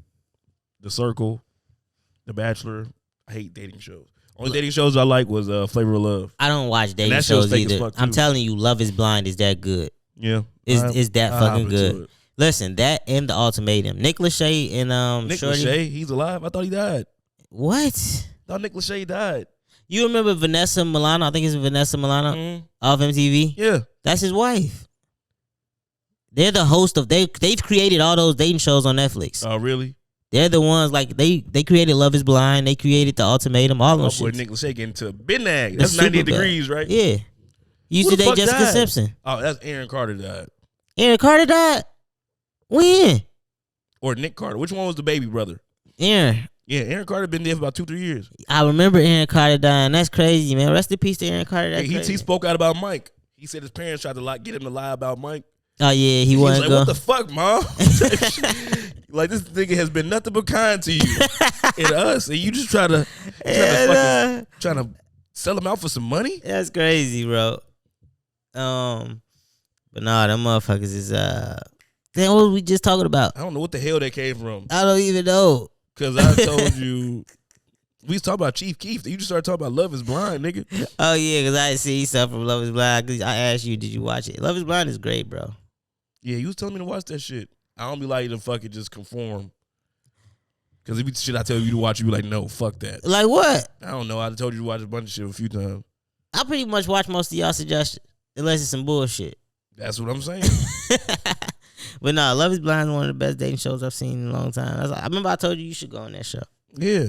The Circle, The Bachelor. I hate dating shows. Only dating shows I like was Flavor of Love. I don't watch dating that shit was shows fake as either. fuck, I'm too. telling you, Love Is Blind is that good. Yeah. Is that I'll fucking hop into good. it. Listen, that and The Ultimatum. Nick Lachey and Nick Shorty. Lachey, he's alive. I thought he died. What? I thought Nick Lachey died. You remember Vanessa Milano? I think it's Vanessa Milano Mhm. off MTV. Yeah. That's his wife. They're the host of they've created all those dating shows on Netflix. Oh, really? They're the ones like they created Love Is Blind. They created The Ultimatum. All Oh, those boy, shit. Nick Lachey getting to Bidnag. The That's 98 Superbad. degrees, right? Yeah. Used Who to the date fuck Jessica died? Simpson. Oh, that's Aaron Carter died. Aaron Carter died. When? Or Nick Carter. Which one was the baby brother? Aaron. Yeah, Aaron Carter been there for about 2-3 years. I remember Aaron Carter dying. That's crazy, man. Rest in peace to Aaron Carter. That's He crazy. spoke out about Mike. He said his parents tried to get him to lie about Mike. Oh yeah, he He was wasn't like, go. what the fuck, mom? Like, this nigga has been nothing but kind to you and us. And you just trying to sell him out for some money? That's crazy, bro. But nah, them motherfuckers is Damn, what was we just talking about? I don't know what the hell that came from. I don't even know. Because I told you, we was talking about Chief Keef. You just started talking about Love Is Blind, nigga. Oh yeah, because I see stuff from Love Is Blind. 'Cause I asked you, did you watch it? Love Is Blind is great, bro. Yeah, you was telling me to watch that shit. I don't be like to fucking just conform. Because if you shit I tell you to watch, you be like, no, fuck that. Like what? I don't know. I told you to watch a bunch of shit a few times. I pretty much watch most of y'all suggestions, unless it's some bullshit. That's what I'm saying. But nah, Love Is Blind is one of the best dating shows I've seen in a long time. I remember I told you should go on that show. Yeah.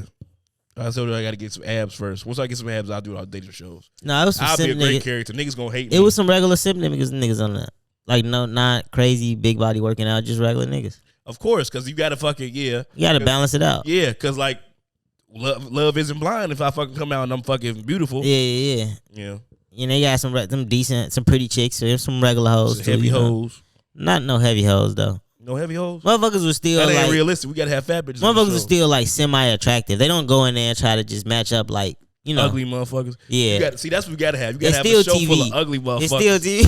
I told you I got to get some abs first. Once I get some abs, I'll do all dating shows. No, it was some I'll be a simp great niggas. character. Niggas gonna hate me. It was some regular simp niggas on that. Like no, not crazy big body working out, just regular niggas. Of course, because you got to fucking, yeah. You got to balance it out. Yeah, because like, love isn't blind if I fucking come out and I'm fucking beautiful. Yeah. Yeah. You know, they got some decent, some pretty chicks. There's some regular hoes Some too. heavy you know? hoes. Not no heavy hoes though. No heavy hoes? Motherfuckers was still That ain't like realistic. We got to have fat bitches. on the motherfuckers show. are still like semi attractive. They don't go in there and try to just match up like you know, ugly motherfuckers. Yeah. You got see that's what we gotta have. You gotta have still a show TV. full of ugly motherfuckers. It's still TV.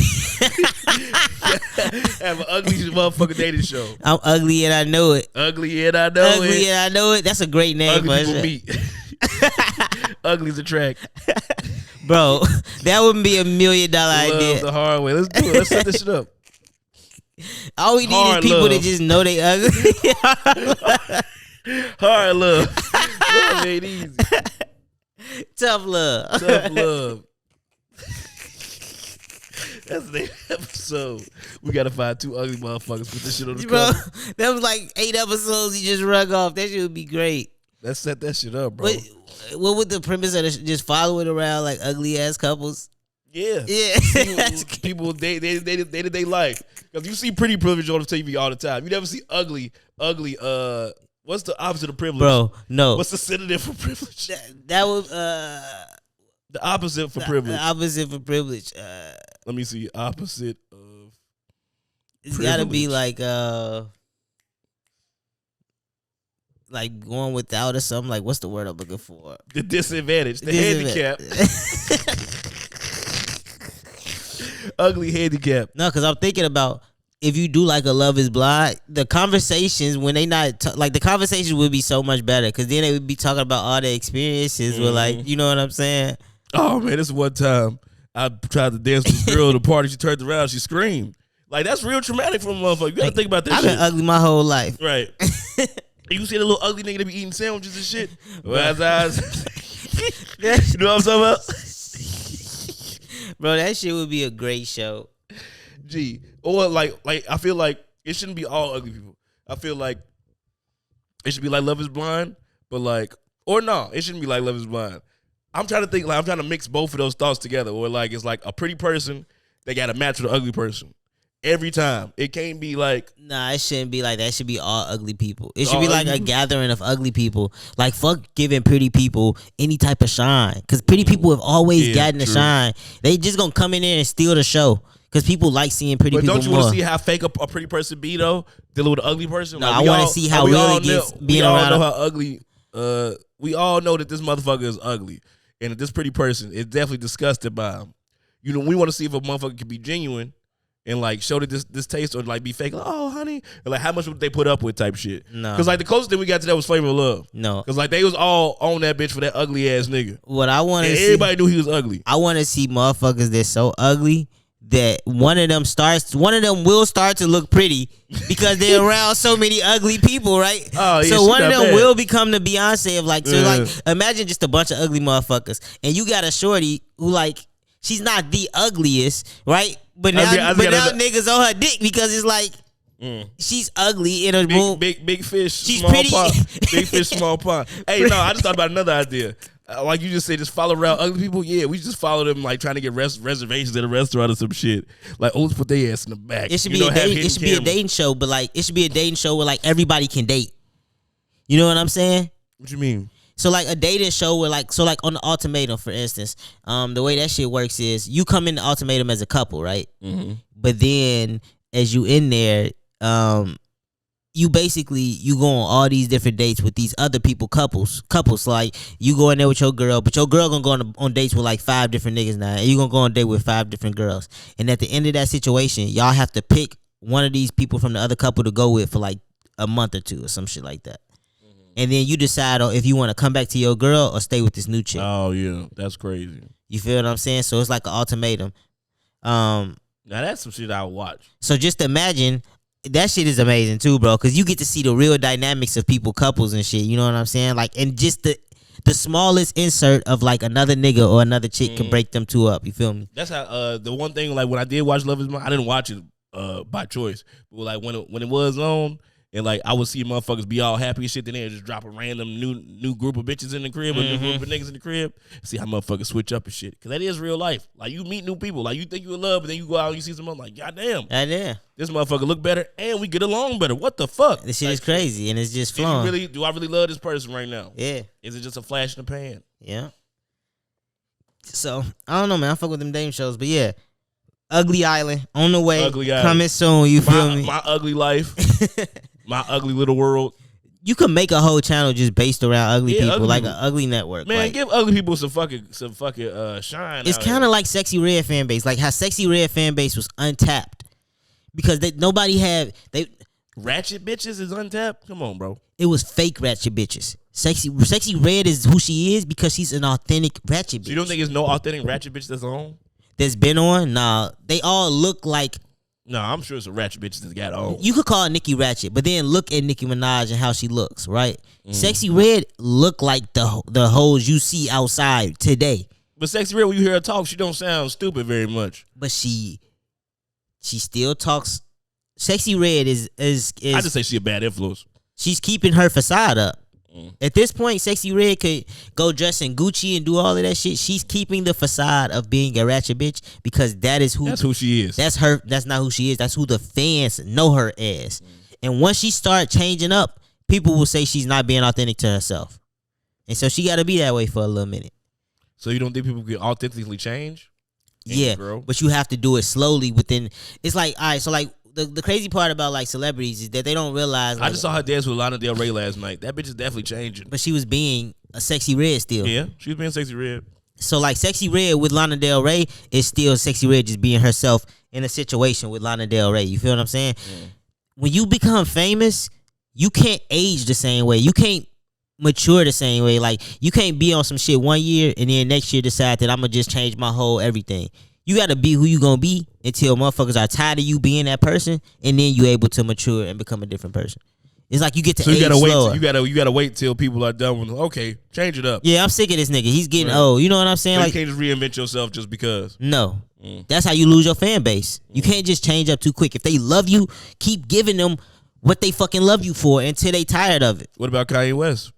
Have an ugly motherfucking dating show. I'm ugly and I know it. Ugly and I know Ugly it. and I know it. That's a great name. Ugly for people it. meet. Ugly's a track. Bro, that wouldn't be $1 million idea. Love the hard way. Let's do it. Let's set this shit up. All we need Hard is people love. to just know they ugly. Hard love. Love ain't easy. Tough love. Tough love. That's the name of the episode. We gotta find 2 ugly motherfuckers. Put this shit on the Bro, cover. that was like 8 episodes you just rug off. That shit would be great. Let's set that shit up, bro. What would the premise of just follow it around like ugly ass couples? Yeah. Yeah. People they life. Because you see pretty privilege on the TV all the time. You never see ugly. What's the opposite of privilege? Bro, no. What's the synonym for privilege? That would The opposite for privilege. The opposite for privilege. Let me see. Opposite of It's gotta be like going without or something. Like, what's the word I'm looking for? the disadvantage. The handicap. Ugly handicap. No, because I'm thinking about if you do like a Love Is Blind, the conversations when they not the conversations would be so much better because then they would be talking about all the experiences with like, you know what I'm saying? Oh man, this one time I tried to dance with this girl at a party. She turned around, she screamed. Like that's real traumatic for a motherfucker. You gotta think about that I've shit. been ugly my whole life. Right. You see the little ugly nigga that be eating sandwiches and shit? Well, you know what I'm talking about? Bro, that shit would be a great show. Gee. Or like I feel like it shouldn't be all ugly people. I feel like it should be like Love Is Blind, but like, or no, it shouldn't be like Love Is Blind. I'm trying to think, like I'm trying to mix both of those thoughts together. Or like it's like a pretty person that got to match with an ugly person. Every time. It can't be like... Nah, it shouldn't be like that. It should be all ugly people. It should be All like ugly a gathering of ugly people. Like, fuck giving pretty people any type of shine. Because pretty people have always gotten the shine. They just gonna come in there and steal the show. Because people like seeing pretty people more. But don't you want to see how fake a pretty person be, though? Dealing with an ugly person? No, like, I want to see how real it gets being around. We all know how ugly... we all know that this motherfucker is ugly. And that this pretty person is definitely disgusted by him. You know, we want to see if a motherfucker can be genuine and like show that this taste or like be fake. Like, oh, honey. And like how much would they put up with type shit? No. Because like the closest thing we got to that was Flavor of Love. No. Because like they was all on that bitch for that ugly ass nigga. What I want to see. Everybody knew he was ugly. I want to see motherfuckers that's so ugly that one of them will start to look pretty because they're around so many ugly people, right? Oh, yeah, so one of them bad. will become the Beyonce of like, so like imagine just a bunch of ugly motherfuckers and you got a shorty who like, she's not the ugliest, right? But now, niggas on her dick because it's like she's ugly in a room. Big fish, she's small pretty. pond. Big fish, small pond. Hey, no, I just thought about another idea. Like you just said, just follow around ugly people. Yeah, we just follow them like trying to get reservations at a restaurant or some shit. Like, let's put their ass in the back. It should be a dating show, but like it should be a dating show where like everybody can date. You know what I'm saying? What you mean? So like a dating show where like on the ultimatum, for instance, the way that shit works is you come in the ultimatum as a couple, right? Mm-hmm. But then as you in there, you go on all these different dates with these other people, couples. Like you go in there with your girl, but your girl gonna go on dates with like 5 different niggas now, and you gonna go on a date with 5 different girls. And at the end of that situation, y'all have to pick one of these people from the other couple to go with for like a month or 2 or some shit like that. And then you decide if you want to come back to your girl or stay with this new chick. Oh, yeah. That's crazy. You feel what I'm saying? So it's like an ultimatum. Now, that's some shit I would watch. So just imagine, that shit is amazing too, bro, because you get to see the real dynamics of people, couples and shit. You know what I'm saying? Like, and just the smallest insert of like another nigga or another chick can break them 2 up. You feel me? That's how, the one thing, like when I did watch Love Is Blind, I didn't watch it by choice. But like when it was on, and like I would see motherfuckers be all happy and shit, then they just drop a random new group of bitches in the crib or new group of niggas in the crib. See how motherfuckers switch up and shit. Cause that is real life. Like you meet new people. Like you think you in love, but then you go out and you see someone like, goddamn. This motherfucker look better and we get along better. What the fuck? This shit is crazy and it's just flowing. Do I really love this person right now? Yeah. Is it just a flash in the pan? Yeah. So I don't know, man. I fuck with them dating shows, but yeah. Ugly Island on the way. Coming soon. You feel me? My ugly life. My ugly little world. You can make a whole channel just based around ugly people, ugly like people. an ugly network. Man, like, give ugly people some fucking shine. It's kind of like Sexy Red fan base, like how Sexy Red fan base was untapped because nobody had they. Ratchet bitches is untapped. Come on, bro. It was fake ratchet bitches. Sexy Red is who she is because she's an authentic ratchet bitch. So you don't think there's no authentic ratchet bitch that's on? That's been on? Nah, they all look like. No, I'm sure it's a ratchet bitch that's got on. You could call Nicki ratchet, but then look at Nicki Minaj and how she looks, right? Sexy Red look like the hoes you see outside today. But Sexy Red, when you hear her talk, she don't sound stupid very much. But she still talks. Sexy Red is I just say she a bad influence. She's keeping her facade up. At this point, Sexy Red could go dress in Gucci and do all of that shit. She's keeping the facade of being a ratchet bitch because that's who she is. That's her. That's not who she is. That's who the fans know her as. And once she start changing up, people will say she's not being authentic to herself. And so she got to be that way for a little minute. So you don't think people can authentically change? Yeah, but you have to do it slowly within. It's like, all right, so like the crazy part about like celebrities is that they don't realize. Like, I just saw her dance with Lana Del Rey last night. That bitch is definitely changing. But she was being a Sexy Red still. Yeah, she was being Sexy Red. So like Sexy Red with Lana Del Rey is still Sexy Red just being herself in a situation with Lana Del Rey. You feel what I'm saying? When you become famous, you can't age the same way. You can't mature the same way. Like you can't be on some shit one year and then next year decide that I'm gonna just change my whole everything. You gotta be who you gonna be until motherfuckers are tired of you being that person, and then you able to mature and become a different person. It's like you get to age slower. You gotta wait till people are done with. Okay, change it up. Yeah, I'm sick of this nigga. He's getting old. You know what I'm saying? So like you can't just reinvent yourself just because. No, that's how you lose your fan base. You can't just change up too quick. If they love you, keep giving them what they fucking love you for until they tired of it. What about Kanye West?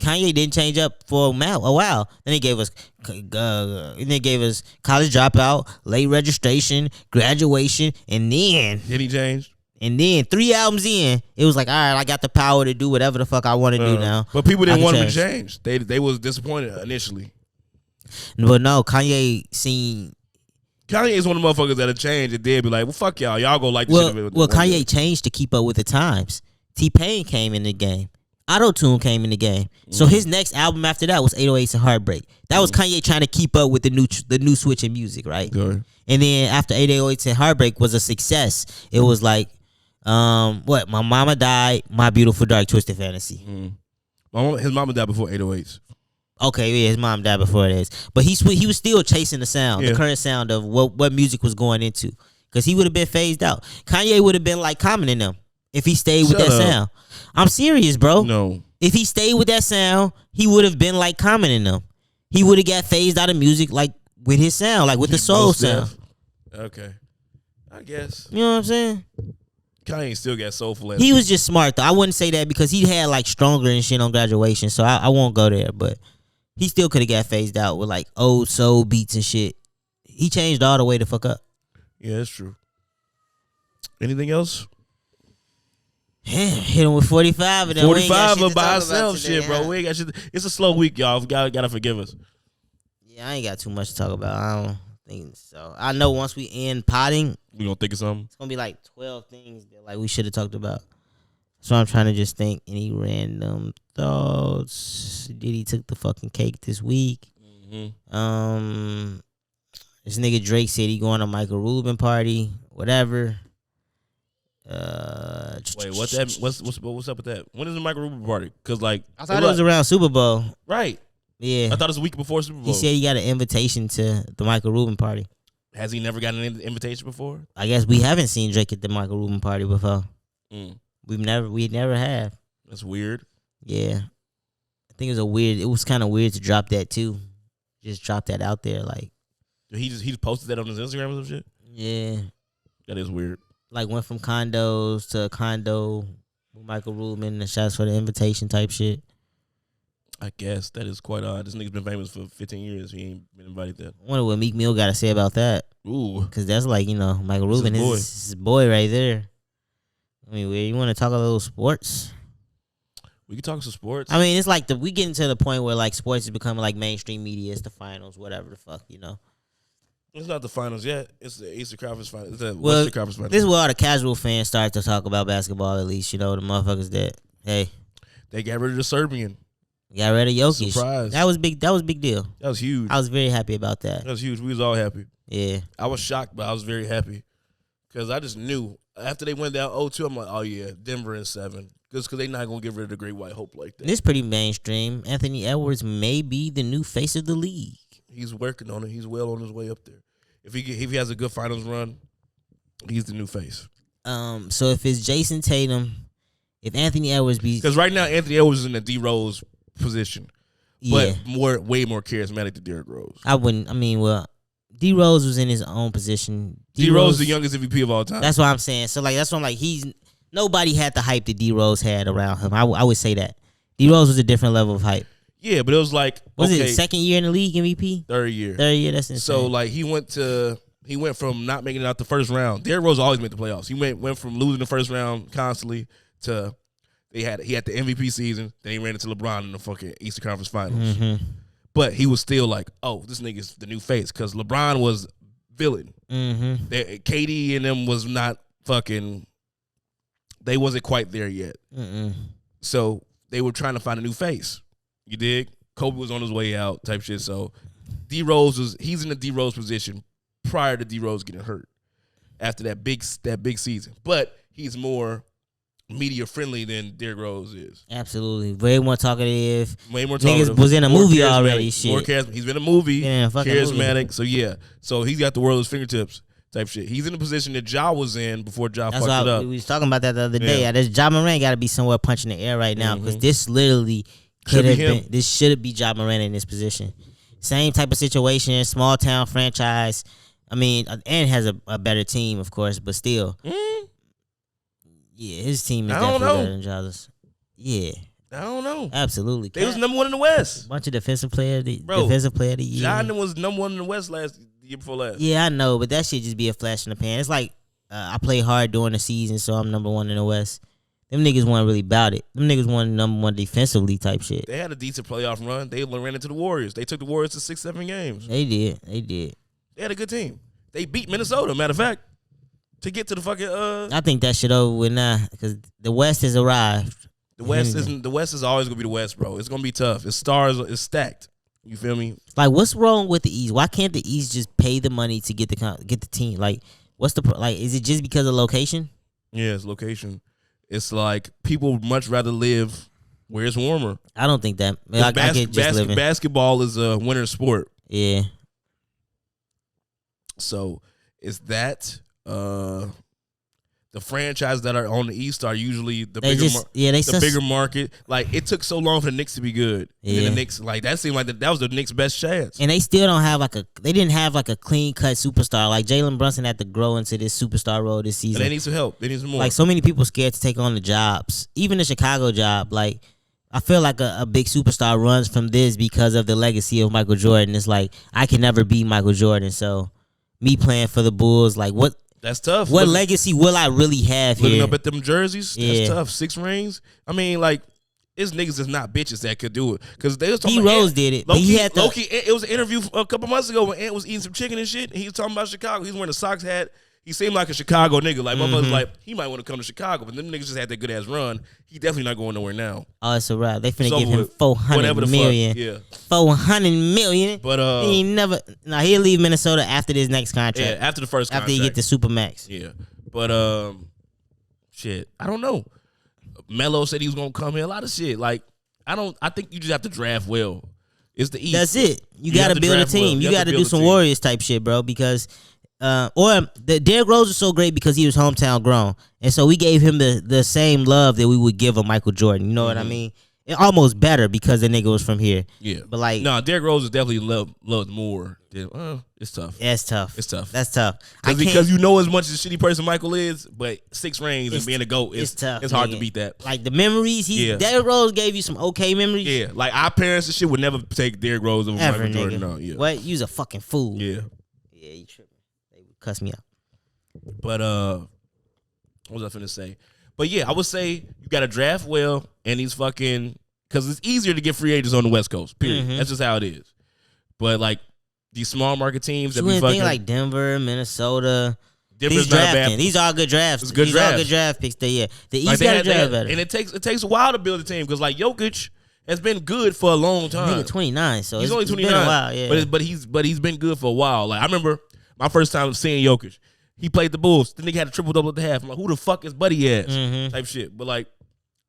Kanye didn't change up for a while. Then he gave us college dropout, late registration, graduation, and then he changed? And then 3 albums in, it was like, all right, I got the power to do whatever the fuck I want to do now. But people didn't want him to change. They was disappointed initially. But no, Kanye is one of the motherfuckers that'll change and they'll be like, well, fuck y'all. Y'all go like this shit. Well, Kanye changed to keep up with the times. T-Pain came in the game. Auto-Tune came in the game. So his next album after that was 808s and Heartbreak. That was Kanye trying to keep up with the new switch in music, right? Good. And then after 808s and Heartbreak was a success, it was like, My Mama Died, My Beautiful Dark Twisted Fantasy. His mama died before 808s. Okay, yeah, his mom died before this. But he was still chasing the sound, the current sound of what music was going into. Because he would have been phased out. Kanye would have been like Common in them if he stayed with that sound. I'm serious, bro. No. If he stayed with that sound, he would have been like Common in them. He would have got phased out of music like with his sound, like with the soul sound. Okay. I guess. You know what I'm saying? Kanye still got soulful. He was just smart, though. I wouldn't say that because he had like Stronger and shit on Graduation, so I won't go there. But he still could have got phased out with like old soul beats and shit. He changed all the way to fuck up. Yeah, that's true. Anything else? Hit him with 45 of them. 45 of by ourselves shit, bro. We ain't got shit. It's a slow week, y'all. Gotta forgive us. Yeah, I ain't got too much to talk about. I don't think so. I know once we end potting, we gonna think of something. It's gonna be like 12 things that like we should have talked about. So I'm trying to just think any random thoughts. Diddy took the fucking cake this week. Mm-hmm. This nigga Drake said he going to Michael Rubin party, whatever. Wait, what's up with that? When is the Michael Rubin party? Cause like I thought it was around Super Bowl. Right. Yeah. I thought it was a week before Super Bowl. He said he got an invitation to the Michael Rubin party. Has he never gotten an invitation before? I guess we haven't seen Drake at the Michael Rubin party before. We never have. That's weird. Yeah. I think it was kind of weird to drop that too. Just drop that out there like. He just posted that on his Instagram or some shit? Yeah. That is weird. Like went from condos to a condo with Michael Rubin and shots for the invitation type shit. I guess that is quite odd. This nigga's been famous for 15 years. He ain't been invited there. I wonder what Meek Mill got to say about that. Ooh. Because that's like, Michael Rubin is his boy right there. I mean, you want to talk a little sports? We can talk some sports. I mean, it's like we getting to the point where like sports is becoming like mainstream media. It's the finals, whatever the fuck, It's not the finals yet. It's the Eastern Conference finals. It's the Western Conference finals. This is where all the casual fans start to talk about basketball, at least. The motherfuckers that, hey, They got rid of the Serbian. Got rid of Jokic. Surprise. That was big deal. That was huge. I was very happy about that. That was huge. We was all happy. Yeah. I was shocked, but I was very happy because I just knew after they went down 0-2, I'm like, oh yeah, Denver in 7, because they not gonna get rid of the Great White Hope like that. This pretty mainstream. Anthony Edwards may be the new face of the league. He's working on it. He's well on his way up there. If he has a good finals run, he's the new face. So if it's Jason Tatum, if Anthony Edwards be, because right now Anthony Edwards is in the D Rose position, but way more charismatic than Derrick Rose. D Rose was in his own position. D Rose is the youngest MVP of all time. That's what I'm saying. So that's why I'm like, nobody had the hype that D Rose had around him. I would say that D Rose was a different level of hype. Yeah, but it was like, was it second year in the league MVP? Third year. That's insane. So like he went from not making it out the first round. Derrick Rose always made the playoffs. He went from losing the first round constantly to he had the MVP season. Then he ran into LeBron in the fucking Eastern Conference Finals. Mm-hmm. But he was still like, oh, this nigga's the new face, because LeBron was villain. Mm-hmm. KD and them was not fucking. They wasn't quite there yet. Mm-mm. So they were trying to find a new face. You dig? Kobe was on his way out, type shit. So he's in the D Rose position prior to D Rose getting hurt after that big season. But he's more media friendly than Derrick Rose is. Absolutely. Way more talkative. Niggas was in a movie already. Shit. More charismatic. He's been in a movie. Yeah, charismatic. Movie. So yeah. So he's got the world at his fingertips type shit. He's in the position that Ja was in before Ja fucked it up. We was talking about that the other day. Yeah. Ja Morant got to be somewhere punching the air right now, because this literally could have been. This should be Ja Morant in this position. Same type of situation. Small town franchise. I mean, and has a better team, of course, but still. Yeah, his team is definitely better than Ja's. Yeah. I don't know. Absolutely. They was number 1 in the West. Bunch of defensive player of the year. Ja was number 1 in the West the year before last. Yeah, I know, but that shit just be a flash in the pan. It's like I play hard during the season, so I'm number 1 in the West. Them niggas weren't really about it. Them niggas won number 1 defensively type shit. They had a decent playoff run. They ran into the Warriors. They took the Warriors to 6-7 games. They did. They had a good team. They beat Minnesota, matter of fact, to get to the fucking. I think that shit over with now, because the West has arrived. The West is always gonna be the West, bro. It's gonna be tough. It's stacked. You feel me? Like, what's wrong with the East? Why can't the East just pay the money to get the team? Like, what's the is it just because of location? Yeah, it's location. It's like people would much rather live where it's warmer. I don't think that. I get just living. Basketball is a winter sport. Yeah. So is that the franchises that are on the East are usually the bigger market. Like, it took so long for the Knicks to be good. And then the Knicks, like, that seemed like that was the Knicks' best chance. And they still don't have they didn't have a clean cut superstar. Like, Jalen Brunson had to grow into this superstar role this season. And they need some help. They need some more. Like, so many people scared to take on the jobs. Even the Chicago job, like, I feel like a big superstar runs from this because of the legacy of Michael Jordan. It's like, I can never be Michael Jordan. So me playing for the Bulls, like, what? That's tough. What legacy will I really have here? Looking up at them jerseys, that's tough. 6 rings. I mean, like, it's niggas that's not bitches that could do it. Because they was talking about Rose did it. Low-key, it was an interview a couple months ago when Ant was eating some chicken and shit. And he was talking about Chicago. He was wearing a Sox hat. He seemed like a Chicago nigga. Like, my mother's like, he might want to come to Chicago. But them niggas just had that good-ass run. He definitely not going nowhere now. Oh, it's a wrap. They finna give him $400 million. Yeah. $400 million. But, he never... Nah, he'll leave Minnesota after this next contract. Yeah, after the first contract. After he get the Supermax. Yeah. But, shit, I don't know. Melo said he was going to come here. A lot of shit. Like, I think you just have to draft well. It's the East. That's it. You got to build a team. You got to do some Warriors type shit, bro, because... Derrick Rose was so great because he was hometown grown, and so we gave him the same love that we would give a Michael Jordan. You know what I mean? It almost better because the nigga was from here. Yeah, but like, no, Derrick Rose is definitely loved more. It's tough. Yeah, it's tough. It's tough. That's tough. Because you know as much as a shitty person Michael is, but 6 rings and being a GOAT, it's tough. It's hard to beat that. Like the memories, Derrick Rose gave you some okay memories. Yeah, like our parents and shit would never take Derrick Rose over Ever, Michael Jordan. Nigga. No, yeah. What? You's a fucking fool. Yeah. Yeah, you tripping. They would cuss me out. But what was I finna say? But yeah, I would say you got to draft well, and these fucking, because it's easier to get free agents on the West Coast. Period. That's just how it is. But like these small market teams that be fucking like Denver, Minnesota, Denver's not bad. These are good drafts. It's good These drafts. are good draft picks. The East Like, got to draft better. And it takes a while to build a team because like Jokic has been good for a long time. Nigga 29, so He's only 29. It's been a while, yeah. But he's been good for a while. Like I remember my first time seeing Jokic. He played the Bulls. The nigga had a triple-double at the half. I'm like, who the fuck is Buddy ass? Type shit. But like,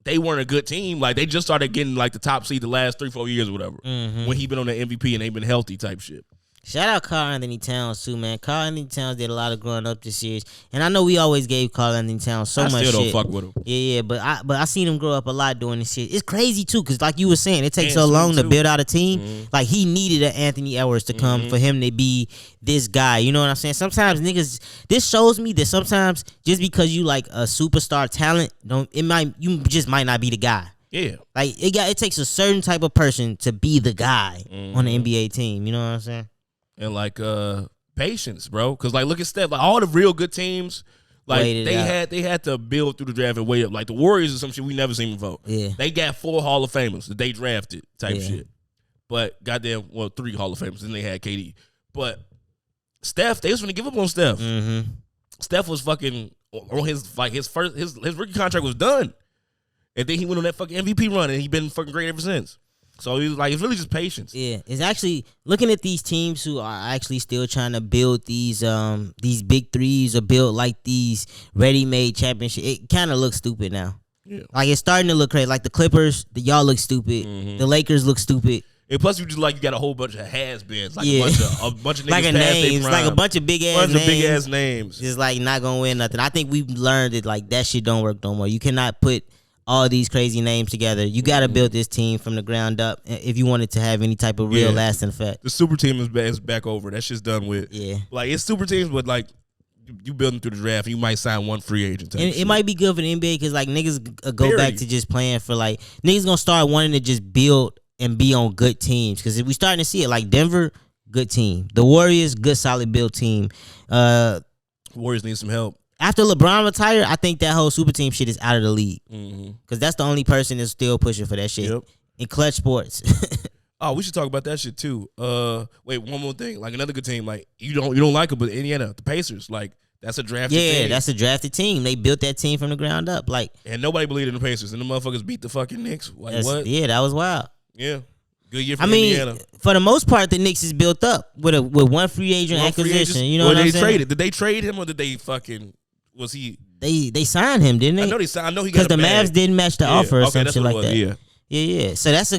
they weren't a good team. Like they just started getting like the top seed the last 3-4 years or whatever. When he been on the MVP and they been healthy type shit. Shout out Karl Anthony Towns too, man. Karl Anthony Towns did a lot of growing up this year, and I know we always gave Karl Anthony Towns so much shit. I still don't fuck with him. Yeah, but I seen him grow up a lot doing this shit. It's crazy too, cause like you were saying, it takes so long to build out a team. Like he needed an Anthony Edwards to come for him to be this guy. You know what I'm saying? Sometimes niggas, this shows me that sometimes just because you like a superstar talent, you just might not be the guy. Yeah, like it takes a certain type of person to be the guy on the NBA team. You know what I'm saying? And like patience, bro. Cause like look at Steph. Like all the real good teams, like they had to build through the draft and wait up. Like the Warriors or some shit we never seen before. Yeah. They got 4 Hall of Famers that they drafted type shit. But goddamn, 3 Hall of Famers. Then they had KD. But Steph, they was gonna give up on Steph. Steph was fucking on his rookie contract was done. And then he went on that fucking MVP run and he been fucking great ever since. So he was like, it's really just patience. Yeah, it's actually looking at these teams who are actually still trying to build these big threes or build like these ready-made championship. It kind of looks stupid now. Yeah, like it's starting to look crazy. Like the Clippers, y'all look stupid. The Lakers look stupid. And plus, you got a whole bunch of has-beens, like a bunch of niggas like names, like a bunch of big ass names. Just like not gonna win nothing. I think we've learned that like that shit don't work no more. You cannot put all these crazy names together. You got to build this team from the ground up if you want it to have any type of real lasting effect. The super team is back over. That shit's done with. Yeah. Like, it's super teams, but, like, you build them through the draft, and you might sign one free agent. And it might be good for the NBA because, like, niggas go back to just playing for, like, niggas going to start wanting to just build and be on good teams. Because if we starting to see it, like, Denver, good team. The Warriors, good, solid build team. Warriors need some help. After LeBron retired, I think that whole super team shit is out of the league. Because that's the only person that's still pushing for that shit. Yep. In clutch sports. Oh, we should talk about that shit too. Wait, one more thing. Like another good team. Like you don't like it, but Indiana, the Pacers, like that's a drafted team. Yeah, that's a drafted team. They built that team from the ground up. Like, and nobody believed in the Pacers, and the motherfuckers beat the fucking Knicks. Like what? Yeah, that was wild. Yeah. Good year for Indiana. For the most part, the Knicks is built up with one free agent acquisition. You know what I'm saying? Traded. Did they trade him or did they fucking? Was he? They signed him, didn't they? I know they signed. I know he got because the Mavs didn't match the offer or something like that. Yeah. So that's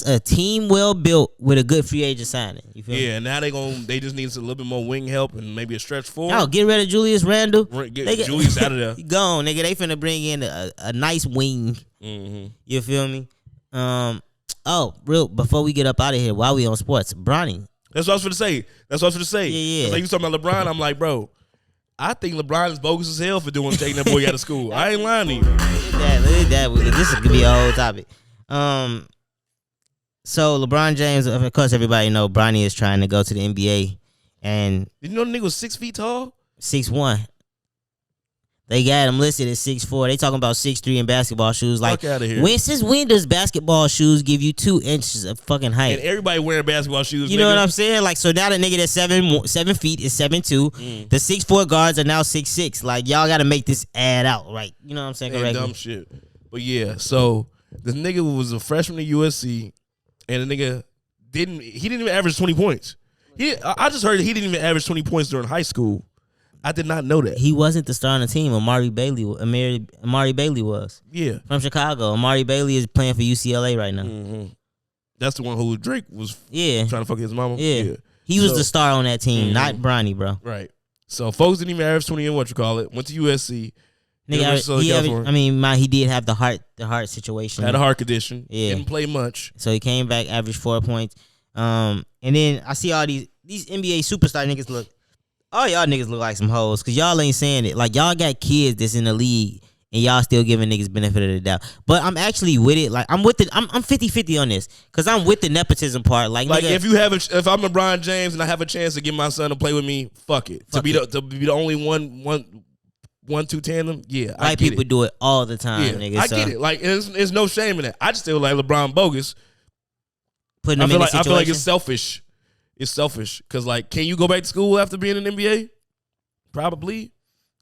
a team well built with a good free agent signing. You feel me? And now they just need a little bit more wing help and maybe a stretch forward. Oh, get rid of Julius Randle. Get Julius out of there. Gone, nigga. They finna bring in a nice wing. You feel me? Before we get up out of here, while we on sports, Bronny. That's what I was gonna say. Yeah. Like you talking about LeBron, I'm like, bro, I think LeBron is bogus as hell for taking that boy out of school. I ain't lying to you. Look at that. This could be a whole topic. So LeBron James, of course, everybody know Bronny is trying to go to the NBA, and did you know the nigga was 6 feet tall? 6'1". They got him listed at 6'4". They talking about 6'3" in basketball shoes. Like, fuck out of here. Since when does basketball shoes give you 2 inches of fucking height? And everybody wearing basketball shoes. You know what I'm saying? Like, so now the nigga that's 7 feet is 7'2". The 6'4" guards are now 6'6". Like, y'all got to make this add out, right? You know what I'm saying? Correctly. Dumb shit. But yeah, so the nigga was a freshman at USC, and the nigga didn't even average 20 points. I just heard he didn't even average 20 points during high school. I did not know that. He wasn't the star on the team. Amari Bailey was. Yeah. From Chicago. Amari Bailey is playing for UCLA right now. That's the one who Drake was trying to fuck his mama. Yeah. He was the star on that team, not Bronny, bro. Right. So folks didn't even average 20 in went to USC. Nigga, he did have the heart situation. Had a heart condition. Yeah. Didn't play much. So he came back, averaged 4 points. And then I see all these NBA superstar niggas look. All y'all niggas look like some hoes because y'all ain't saying it. Like, y'all got kids that's in the league and y'all still giving niggas benefit of the doubt. But I'm actually with it. Like, I'm with it. I'm 50-50 on this because I'm with the nepotism part. Like nigga, if I'm LeBron James and I have a chance to get my son to play with me, fuck it. To be the only one two tandem, yeah. White people do it all the time, nigga. I get it. Like, there's no shame in that. I just feel like LeBron bogus. Putting him in I feel like it's selfish. It's selfish because, like, can you go back to school after being in the NBA? Probably.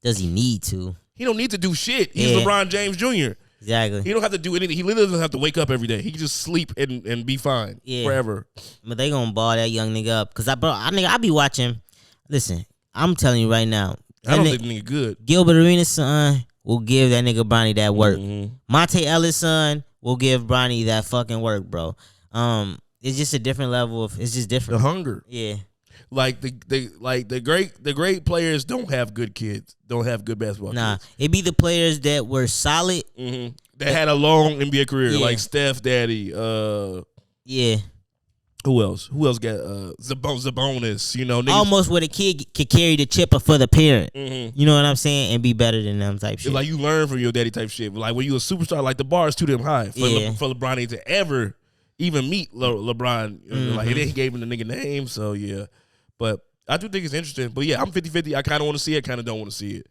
Does he need to? He don't need to do shit. He's LeBron James Jr. Exactly. He don't have to do anything. He literally doesn't have to wake up every day. He can just sleep and be fine forever. But they gonna ball that young nigga up. Cause I be watching. Listen, I'm telling you right now. I don't think the nigga good. Gilbert Arenas' son will give that nigga Bronny that work. Mm-hmm. Monte Ellis' son will give Bronny that fucking work, bro. It's just a different level of. It's just different. The hunger. Yeah. Like the great players don't have good kids. Don't have good basketball kids. It be the players that were solid. Mm-hmm. That had a long NBA career, like Steph Daddy. Yeah. Who else? Who else got Sabonis? You know, niggas. Almost where the kid could carry the chipper for the parent. Mm-hmm. You know what I'm saying? And be better than them type shit. It's like you learn from your daddy type shit. But like when you a superstar, like the bar is too damn high for LeBron to ever even meet LeBron. Like, and then he gave him the nigga name. So yeah. But I do think it's interesting. But yeah, I'm 50-50. I kind of want to see it. Kind of don't want to see it.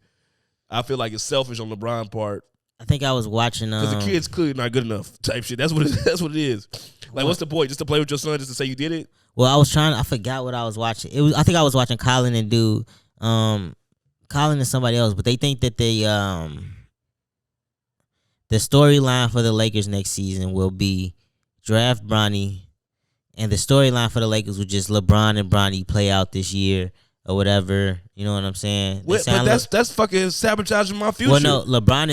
I feel like it's selfish on LeBron's part. I think I was watching because the kid's clearly not good enough type shit. That's what it is. Like, what's the point? Just to play with your son, just to say you did it? Well, I forgot what I was watching. I think I was watching Colin and Dude, Colin and somebody else. But they think that the storyline for the Lakers next season will be draft Bronny, and the storyline for the Lakers would just LeBron and Bronny play out this year or whatever. You know what I'm saying? But that's fucking sabotaging my future. Well, no, LeBron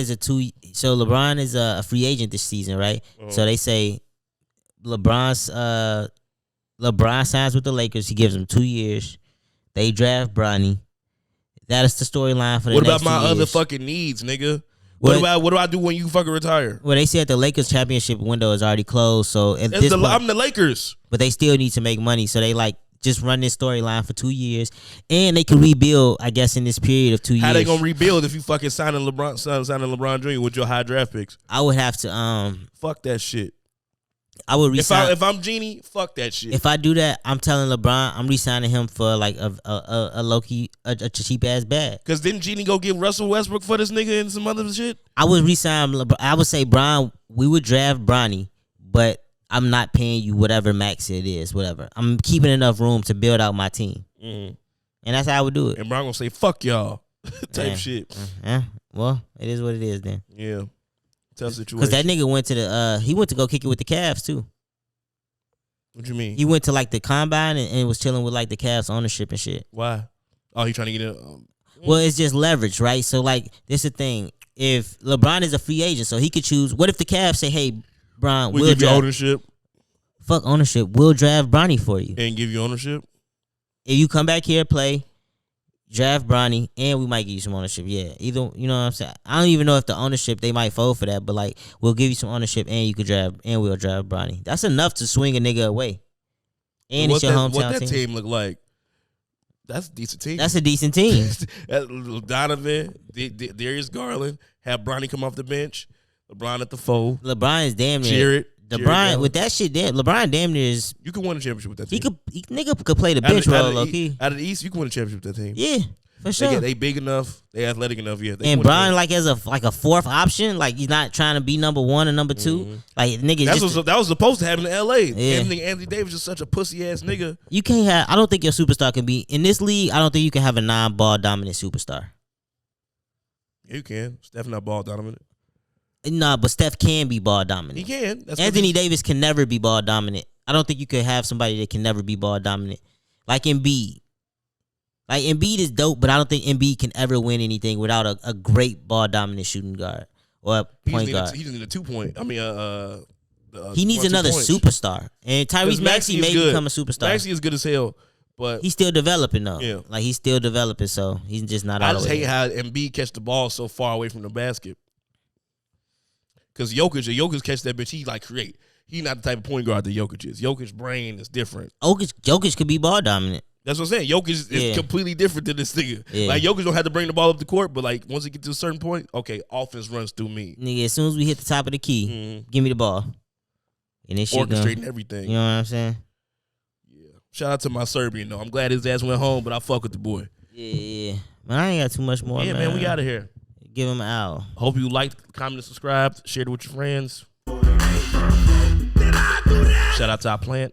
is a free agent this season, right? So they say LeBron signs with the Lakers. He gives them 2 years. They draft Bronny. That is the storyline for the next 2 years. What about my other fucking needs, nigga? What do I do when you fucking retire? Well, they said the Lakers championship window is already closed. So at this point, I'm the Lakers. But they still need to make money. So they just run this storyline for 2 years. And they can rebuild, I guess, in this period of 2 years. How they gonna rebuild if you fucking signing LeBron Jr. with your high draft picks? I would have to fuck that shit. I would resign. If I'm Genie, fuck that shit. If I do that, I'm telling LeBron I'm resigning him for like a low-key a cheap ass bag. Cause didn't Genie go get Russell Westbrook for this nigga and some other shit? I would resign LeBron. I would say, Brian, we would draft Bronny, but I'm not paying you whatever max it is, whatever. I'm keeping enough room to build out my team. And that's how I would do it. And Brian gonna say, fuck y'all. type shit. Well, it is what it is then. Yeah. Tough situation. Because that nigga went to he went to go kick it with the Cavs too. What you mean? He went to like the combine and was chilling with like the Cavs ownership and shit. Why? Oh, he trying to get it. Well, it's just leverage, right? So like, this is the thing. If LeBron is a free agent, so he could choose. What if the Cavs say, "Hey, Bron, we'll give you ownership." Fuck ownership. We'll draft Bronny for you and give you ownership. If you come back here, play, draft Bronny, and we might give you some ownership. Yeah, either, you know what I'm saying. I don't even know if the ownership they might fold for that, but like, we'll give you some ownership, and you could draft, and we'll draft Bronny. That's enough to swing a nigga away. And it's your hometown team. What that team look like? That's a decent team. That's a decent team. Donovan, Darius Garland, have Bronny come off the bench. LeBron at the 4. LeBron is damn near. Jared. LeBron with that shit, LeBron damn near is. You could win a championship with that team. Nigga could play the bench role, low key. Out of the East, you can win a championship with that team. Yeah, for sure. They big enough. They athletic enough. Yeah. And Bron like as a fourth option, like he's not trying to be number 1 or number 2. Like nigga, that was supposed to happen in L.A. Yeah. Anthony Davis is such a pussy ass nigga. You can't have. I don't think your superstar can be in this league. I don't think you can have a non-ball dominant superstar. You can. Steph not ball dominant. Nah, but Steph can be ball dominant. He can. Anthony Davis can never be ball dominant. I don't think you could have somebody that can never be ball dominant. Like Embiid. Like Embiid is dope, but I don't think Embiid can ever win anything without a great ball dominant shooting guard or a point guard. He just needs a 2-point. I mean, he needs another superstar. And Tyrese Maxey may become a superstar. Maxey is good as hell, but he's still developing though. Yeah. Like he's still developing, so he's just not. I just hate how Embiid catch the ball so far away from the basket. Because Jokic catch that bitch, he like create. He not the type of point guard that Jokic is. Jokic's brain is different. Jokic could be ball dominant. That's what I'm saying. Jokic is completely different than this nigga. Yeah. Like Jokic don't have to bring the ball up the court, but like once he gets to a certain point, okay, offense runs through me. Nigga, as soon as we hit the top of the key, give me the ball. And this shit orchestrating everything. You know what I'm saying? Yeah. Shout out to my Serbian though. I'm glad his ass went home, but I fuck with the boy. Yeah. Man, I ain't got too much more. Yeah, man, we out of here. Give him an hour. Hope you liked, commented, subscribed, shared it with your friends. Shout out to our plant.